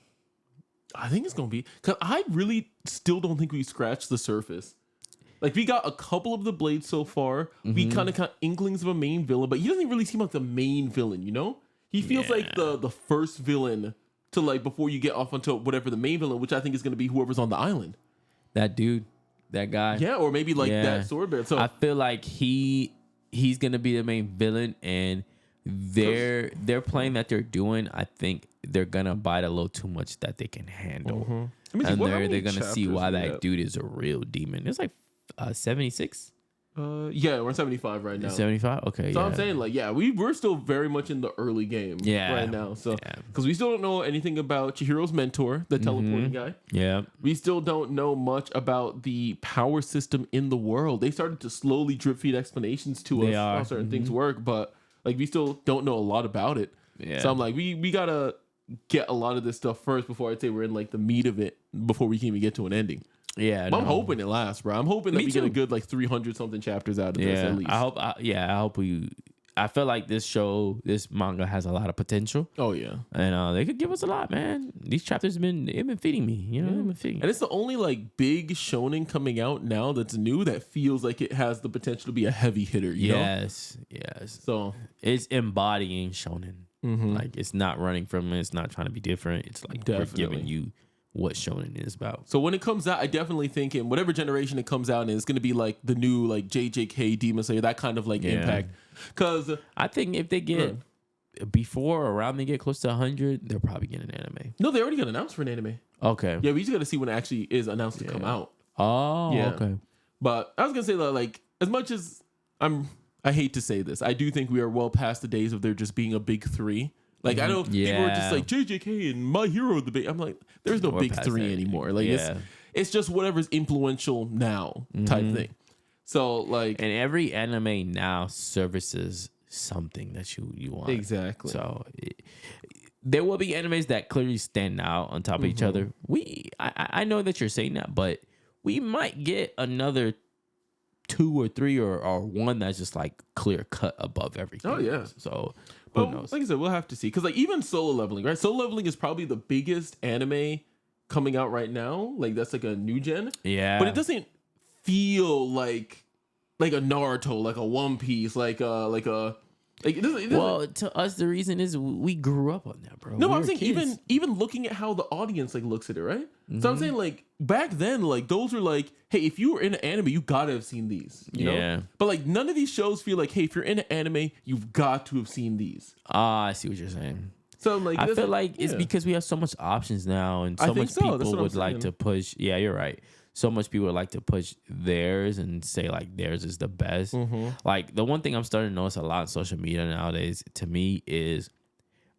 I think it's gonna be because I really still don't think we scratched the surface. Like we got a couple of the blades so far. We kind of got inklings of a main villain, but he doesn't really seem like the main villain. You know, he feels like the first villain to like before you get off onto whatever the main villain, which I think is gonna be whoever's on the island. That dude, that guy. Yeah, or maybe like that sword bear. So I feel like he's gonna be the main villain, and their plan that they're doing, I think they're gonna bite a little too much that they can handle. I mean, and they're gonna see why that dude is a real demon. It's like 76. Yeah, we're 75 right now. 75. Okay. So I'm saying like, we're still very much in the early game right now. So because we still don't know anything about Chihiro's mentor, the teleporting guy. Yeah. We still don't know much about the power system in the world. They started to slowly drip feed explanations to us how certain things work, but like we still don't know a lot about it. Yeah. So I'm like, we gotta get a lot of this stuff first before I'd say we're in like the meat of it before we can even get to an ending. Yeah, I'm hoping it lasts, bro. I'm hoping that we get a good like 300 something chapters out of this at least. I hope we. I feel like this manga has a lot of potential. Oh yeah, and they could give us a lot, man. These chapters they've been feeding me, you know. They've been feeding. And it's the only like big shonen coming out now that's new that feels like it has the potential to be a heavy hitter. You know? Yes. So it's embodying shonen. Like it's not running from it. It's not trying to be different. It's like we're giving you what shonen is about. So when it comes out, I definitely think in whatever generation it comes out in, it's going to be like the new like JJK Demon Slayer, that kind of like impact. Because I think if they get around they get close to 100, they're probably getting an anime. No, they already got announced for an anime. Okay. Yeah, we just got to see when it actually is announced to come out. Oh, yeah. Okay. But I was going to say that like as much as I hate to say this, I do think we are well past the days of there just being a big three. Like I know people are just like JJK and My Hero the big. I'm like, there's no big three anymore. Like it's just whatever's influential now type thing. So like, and every anime now services something that you want. Exactly. So there will be animes that clearly stand out on top of each other. I know that you're saying that, but we might get another 2 or 3 or one that's just like clear cut above everything. Oh yeah. So. Well, like I said, we'll have to see. Because like even Solo Leveling, right? Solo Leveling is probably the biggest anime coming out right now. Like that's like a new gen. Yeah. But it doesn't feel like a Naruto, like a One Piece, like it doesn't. Well, to us, the reason is we grew up on that, bro. No, I'm saying even looking at how the audience like looks at it, right? So I'm saying like back then, like those were like, hey, if you were in an anime, you gotta have seen these, you know? But like none of these shows feel like, hey, if you're in an anime, you've got to have seen these. I see what you're saying. So like, I feel like it's because we have so much options now, and so much people would like to push. Yeah, you're right. So much people would like to push theirs and say like theirs is the best. Like the one thing I'm starting to notice a lot on social media nowadays, to me, is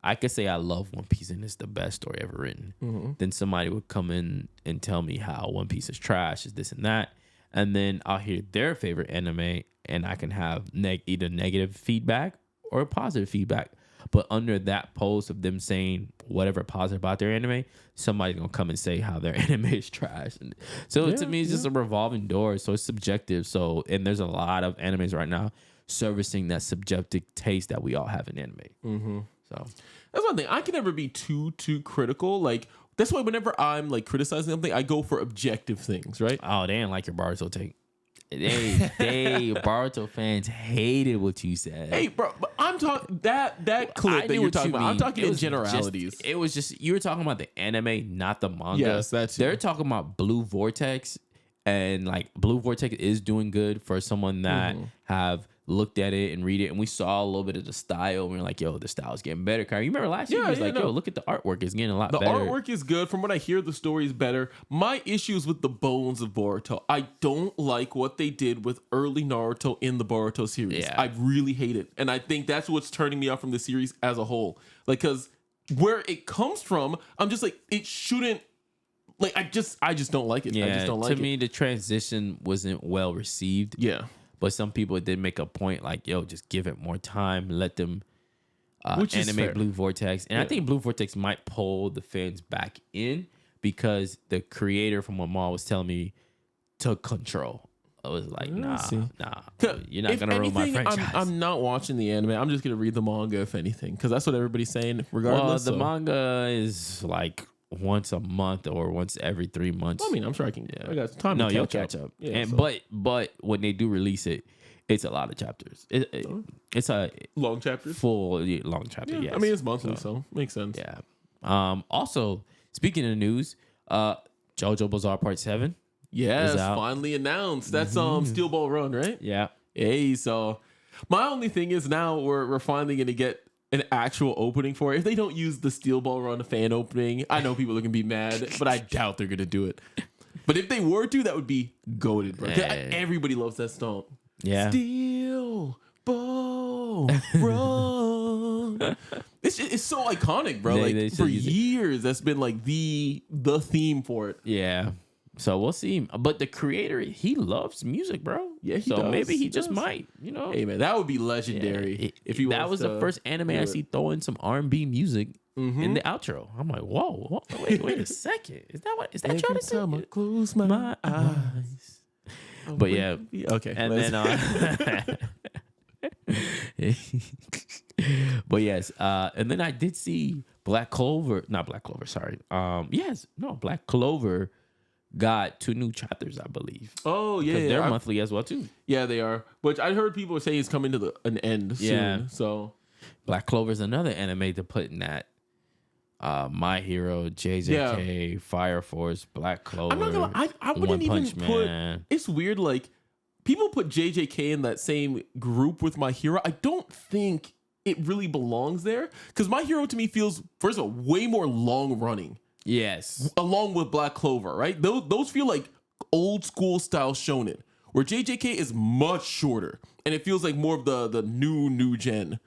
I could say I love One Piece and it's the best story ever written. Then somebody would come in and tell me how One Piece is trash, is this and that. And then I'll hear their favorite anime and I can have either negative feedback or positive feedback. But under that post of them saying whatever positive about their anime, somebody's going to come and say how their anime is trash. And so to me, it's just a revolving door. So it's subjective. So, and there's a lot of animes right now servicing that subjective taste that we all have in anime. So that's one thing. I can never be too critical. Like, that's why whenever I'm like criticizing something, I go for objective things, right? Oh, they didn't like your Boruto take. They Boruto fans hated what you said. Hey, bro, but I'm talking that clip that you're talking about. I'm talking in generalities. It was just you were talking about the anime, not the manga. Yes, that's they're talking about Blue Vortex, and like Blue Vortex is doing good for someone that have looked at it and read it, and we saw a little bit of the style, and we were like, yo, the style's getting better. Kyrie, you remember last year? He was like, yo, look at the artwork. It's getting a lot better. The artwork is good. From what I hear, the story is better. My issue is with the bones of Boruto. I don't like what they did with early Naruto in the Boruto series. Yeah. I really hate it. And I think that's what's turning me off from the series as a whole. Like, because where it comes from, I'm just like, it shouldn't, like, I just don't like it. Yeah, I just don't like it. To me, the transition wasn't well received. Yeah. But some people did make a point like, yo, just give it more time. Let them animate Blue Vortex. And I think Blue Vortex might pull the fans back in because the creator from what Ma was telling me took control. I was like, nah, you're not going to ruin my franchise. I'm not watching the anime. I'm just going to read the manga, if anything, because that's what everybody's saying regardless. Well, the manga is like once a month or once every 3 months. I mean, I'm sure I can. I got time. No, to you'll catch up. Yeah, and but when they do release it, it's a lot of chapters. It's a long chapters, full long chapter. Yeah, yes. I mean it's monthly, so makes sense. Yeah. Also, speaking of news, JoJo Bizarre Part 7. Yes, finally announced. That's Steel Ball Run, right? Yeah. Hey, so my only thing is now we're finally gonna get an actual opening for it. If they don't use the Steel Ball Run fan opening, I know people are gonna be mad, but I doubt they're gonna do it. But if they were to, that would be goated, bro. Everybody loves that song. Yeah. Steel Ball Run. It's so iconic, bro. Like for years, that's been like the theme for it. Yeah. So we'll see. But the creator, he loves music, bro. Yeah, he does. Maybe he just might, you know. Hey man, that would be legendary if he. That was the first anime I see throwing some R&B music in the outro. I'm like, whoa, wait a second. Is that Every Jordan? time I close my eyes. But yeah, okay. And then, but yes, and then I did see Black Clover. Sorry. Black Clover got 2 new chapters, I believe. Oh yeah, they're monthly as well too. Yeah, they are. Which I heard people say it's coming to an end soon. Yeah. So Black Clover is another anime to put in that. My Hero, JJK, Fire Force, Black Clover. I'm not gonna lie, I wouldn't even put. It's weird. Like people put JJK in that same group with My Hero. I don't think it really belongs there because My Hero to me feels, first of all, way more long running. Yes. Along with Black Clover, right? Those feel like old school style shonen, where JJK is much shorter and it feels like more of the new gen.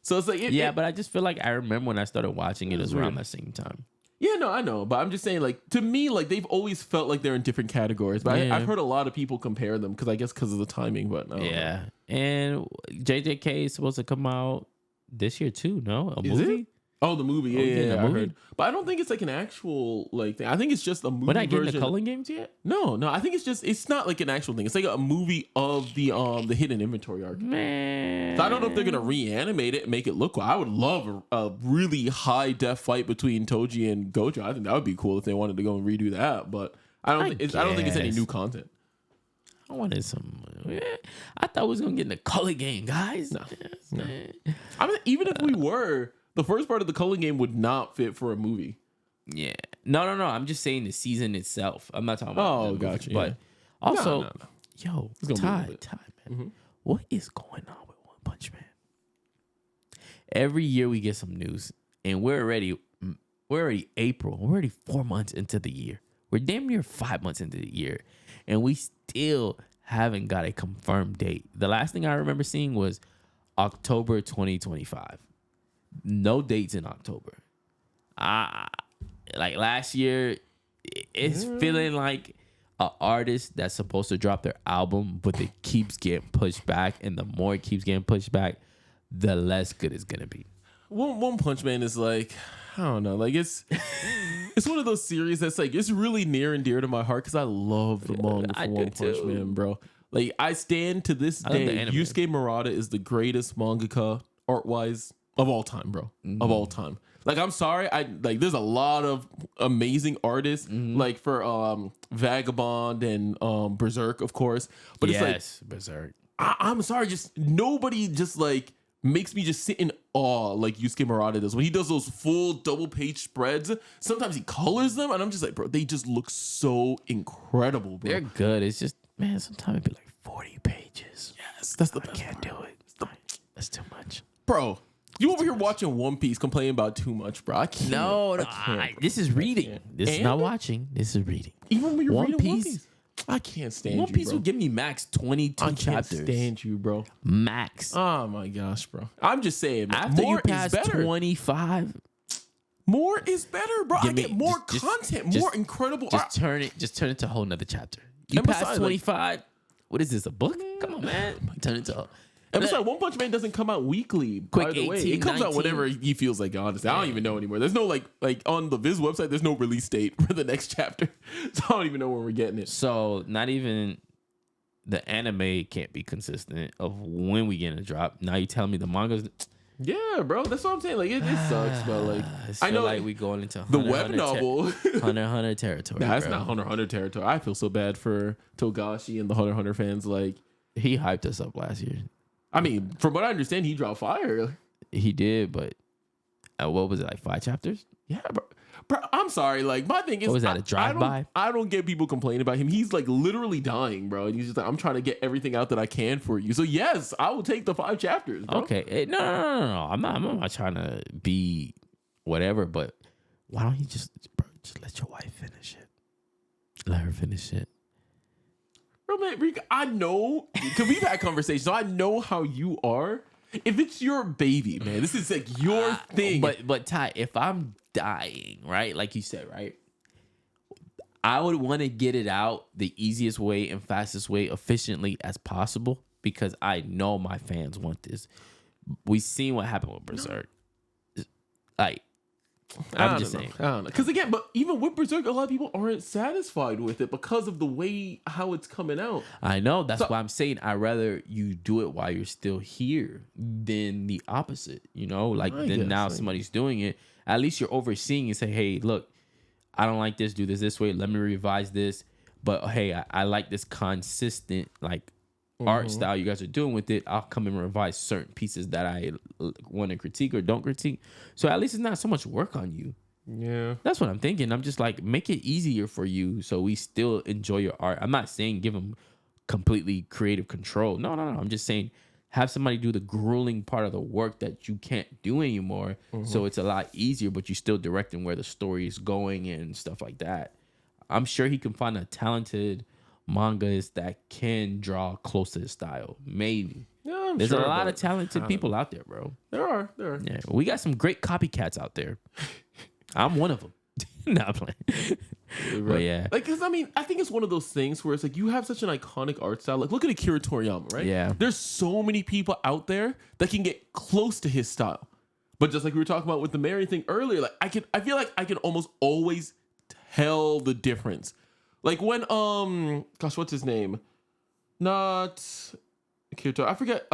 So it's like but I just feel like I remember when I started watching it was around that same time. Yeah, no, I know, but I'm just saying, like, to me, like, they've always felt like they're in different categories. But I've heard a lot of people compare them because of the timing. But no, yeah, and JJK is supposed to come out this year too. No, a movie. Oh, the movie. Yeah, I heard. But I don't think it's like an actual like thing. I think it's just a movie. We're not getting version. the culling games yet? No. I think it's not like an actual thing. It's like a movie of the hidden inventory arc. Man. So I don't know if they're gonna reanimate it and make it look cool. I would love a really high def fight between Toji and Gojo. I think that would be cool if they wanted to go and redo that. But I don't think it's any new content. I wanted some. I thought we was gonna get in the color game, guys. No. I mean, even if we were. The first part of the culling game would not fit for a movie. Yeah. No. I'm just saying the season itself. I'm not talking about the movie, gotcha. But also, no. Yo, Ty, man. Mm-hmm. What is going on with One Punch Man? Every year we get some news, and we're already April. We're already 4 months into the year. We're damn near 5 months into the year, and we still haven't got a confirmed date. The last thing I remember seeing was October 2025. No dates in October. Like last year, it's feeling like an artist that's supposed to drop their album, but it keeps getting pushed back, and the more it keeps getting pushed back, the less good it's gonna be. One Punch Man is like, I don't know, like it's one of those series that's like it's really near and dear to my heart because I love the manga for One Punch Man, bro. Like I stand to this day, Yusuke Murata is the greatest mangaka art wise of all time, bro. Of all time. Like I'm sorry, there's a lot of amazing artists like for Vagabond and Berserk, of course. But it's like Berserk. I'm sorry, just nobody just like makes me just sit in awe like Yusuke Murata does. When he does those full double page spreads, sometimes he colors them, and I'm just like, bro, they just look so incredible, bro. They're good. It's just, man, sometimes it'd be like 40 pages. Yes, that's the I can't do it. That's too much. Bro, you over here watching One Piece complaining about too much, bro. I can't. No, this is reading. This is not watching. This is reading. Even when you're reading One Piece, I can't stand you, One Piece bro. will give me max 22 chapters. I can't stand you, bro. Max. Oh my gosh, bro. I'm just saying, man, After more you pass is better. 25, More is better, bro. I get more content, more incredible. Just turn it to a whole nother chapter. You pass 25. What is this, a book? Come on, man. Turn it to. And besides, One Punch Man doesn't come out weekly. By the way, 18, it comes out 19. whenever he feels like. Honestly, I don't even know anymore. There's no like on the Viz website. There's no release date for the next chapter, so I don't even know when we're getting it. So not even the anime can't be consistent of when we get a drop. Now you telling me the manga's. Yeah, bro, that's what I'm saying. Like it sucks, but like I know like we going into the web novel Hunter territory. Nah, that's bro. not Hunter territory. I feel so bad for Togashi and the Hunter fans. Like he hyped us up last year. I mean, from what I understand, he dropped fire. He did, but what was it, like 5 chapters? Yeah, bro, I'm sorry. Like my thing is, what was that, a drive-by? I don't get people complaining about him. He's like literally dying, bro. And he's just like, I'm trying to get everything out that I can for you. So yes, I will take the 5 chapters, bro. Okay, no. I'm not trying to be whatever, but why don't you just let your wife finish it? Let her finish it. Bro, man, Rico, I know, because we've had conversations, so I know how you are. If it's your baby, man, this is like your thing. But Ty, if I'm dying, right, like you said, right, I would want to get it out the easiest way and fastest way, efficiently as possible, because I know my fans want this. We've seen what happened with Berserk. Like, I'm just saying. I don't know. Because again, but even with Berserk, a lot of people aren't satisfied with it because of the way how it's coming out. I know. That's why I'm saying I'd rather you do it while you're still here than the opposite. You know, like then now somebody's doing it. At least you're overseeing and say, hey, look, I don't like this. Do this way. Let me revise this. But hey, I like this consistent like art style you guys are doing with it. I'll come and revise certain pieces that I want to critique or don't critique. So at least it's not so much work on you. Yeah. That's what I'm thinking. I'm just like, make it easier for you so we still enjoy your art. I'm not saying give them completely creative control. No. I'm just saying have somebody do the grueling part of the work that you can't do anymore. So it's a lot easier, but you're still directing where the story is going and stuff like that. I'm sure he can find a talented mangas that can draw close to his style. Maybe. Yeah, There's a lot of talented people out there, bro. There are. Yeah, we got some great copycats out there. I'm one of them. Not playing. But yeah. Like, because I mean, I think it's one of those things where it's like you have such an iconic art style. Like, look at Akira Toriyama, right? Yeah. There's so many people out there that can get close to his style. But just like we were talking about with the Mary thing earlier, like I feel like I can almost always tell the difference. Like when gosh, what's his name? Not Akira Toriyama. I forget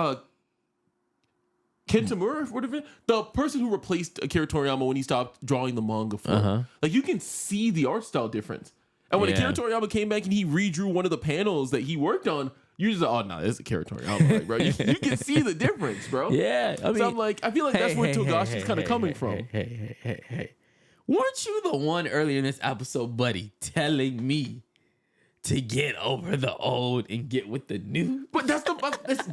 Kentamura, whatever. The person who replaced Akira Toriyama when he stopped drawing the manga for him. Like you can see the art style difference. And when Akira Toriyama came back and he redrew one of the panels that he worked on, you just like, oh no, this is Akira Toriyama, like, bro. You can see the difference, bro. Yeah. I mean, so I'm like, I feel like that's where Togashi's kind of coming from. Hey. Weren't you the one earlier in this episode, buddy, telling me to get over the old and get with the new? But that's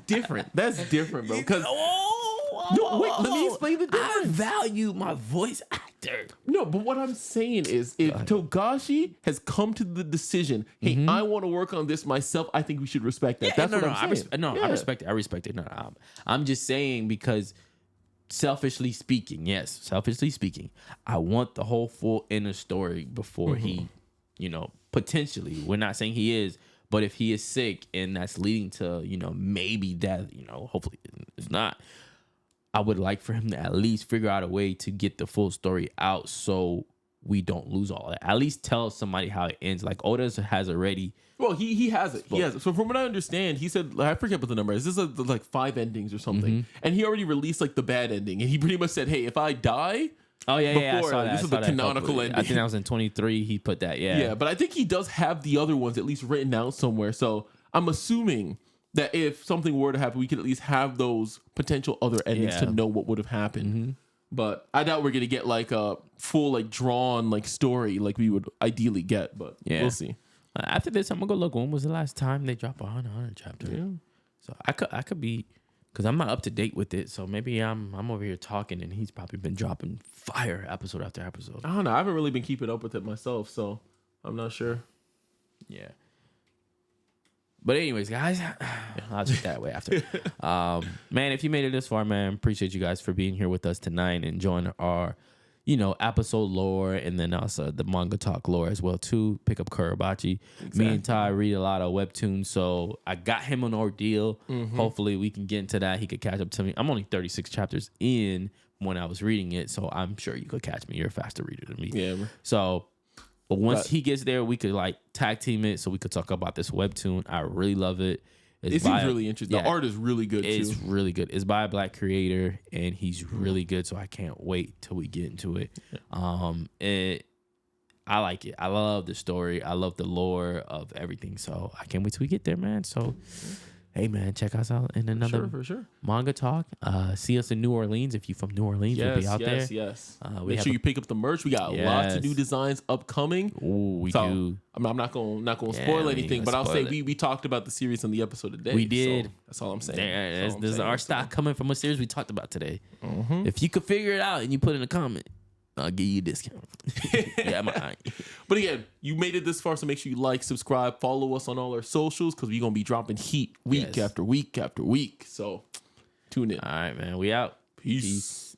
different. That's different, bro. Because no, wait, let me explain the difference. I value my voice actor. No, but what I'm saying is, if Togashi has come to the decision, hey, I want to work on this myself, I think we should respect that. That's what I'm saying. I respect it. No, I'm just saying because selfishly speaking, I want the whole full inner story before he, potentially, we're not saying he is, but if he is sick and that's leading to, maybe death, hopefully it's not. I would like for him to at least figure out a way to get the full story out so we don't lose all that. At least tell somebody how it ends. Like Oda has already. Well, he has it. He has it. So from what I understand, he said, I forget what the number is. This is like 5 endings or something. And he already released like the bad ending. And he pretty much said, hey, if I die. Oh, yeah, I saw that. This is the canonical ending. I think that was in 23. He put that, yeah. Yeah, but I think he does have the other ones at least written out somewhere. So I'm assuming that if something were to happen, we could at least have those potential other endings to know what would have happened. But I doubt we're going to get like a full like drawn like story like we would ideally get. But we'll see. After this, I'm going to go look. When was the last time they dropped a 100 chapter? Yeah. So I could be, because I'm not up to date with it. So maybe I'm over here talking and he's probably been dropping fire episode after episode. I don't know. I haven't really been keeping up with it myself. So I'm not sure. Yeah. But anyways, guys, I'll take that way after. Man, if you made it this far, man, appreciate you guys for being here with us tonight and enjoying our, episode lore and then also the manga talk lore as well too. Pick up Kagura Bachi. Exactly. Me and Ty read a lot of webtoons, so I got him an ordeal. Hopefully we can get into that. He could catch up to me. I'm only 36 chapters in when I was reading it, so I'm sure you could catch me. You're a faster reader than me. Yeah. Bro. So. But once he gets there, we could like tag team it so we could talk about this webtoon. I really love it. It seems really interesting. The art is really good, too. It's really good. It's by a Black creator, and he's really good, so I can't wait till we get into it. I like it. I love the story. I love the lore of everything, so I can't wait till we get there, man. So, hey, man, check us out in another manga talk. See us in New Orleans. If you're from New Orleans, we'll be out there. Yes. Make sure you pick up the merch. We got lots of new designs upcoming. Ooh, we do. I'm not gonna spoil anything, but I'll say we talked about the series in the episode today. We did. So that's all I'm saying. There's our stock coming from a series we talked about today. If you could figure it out and you put in a comment, I'll give you a discount. But again, you made it this far, so make sure you like, subscribe, follow us on all our socials because we're going to be dropping heat week after week after week. So tune in. All right, man. We out. Peace.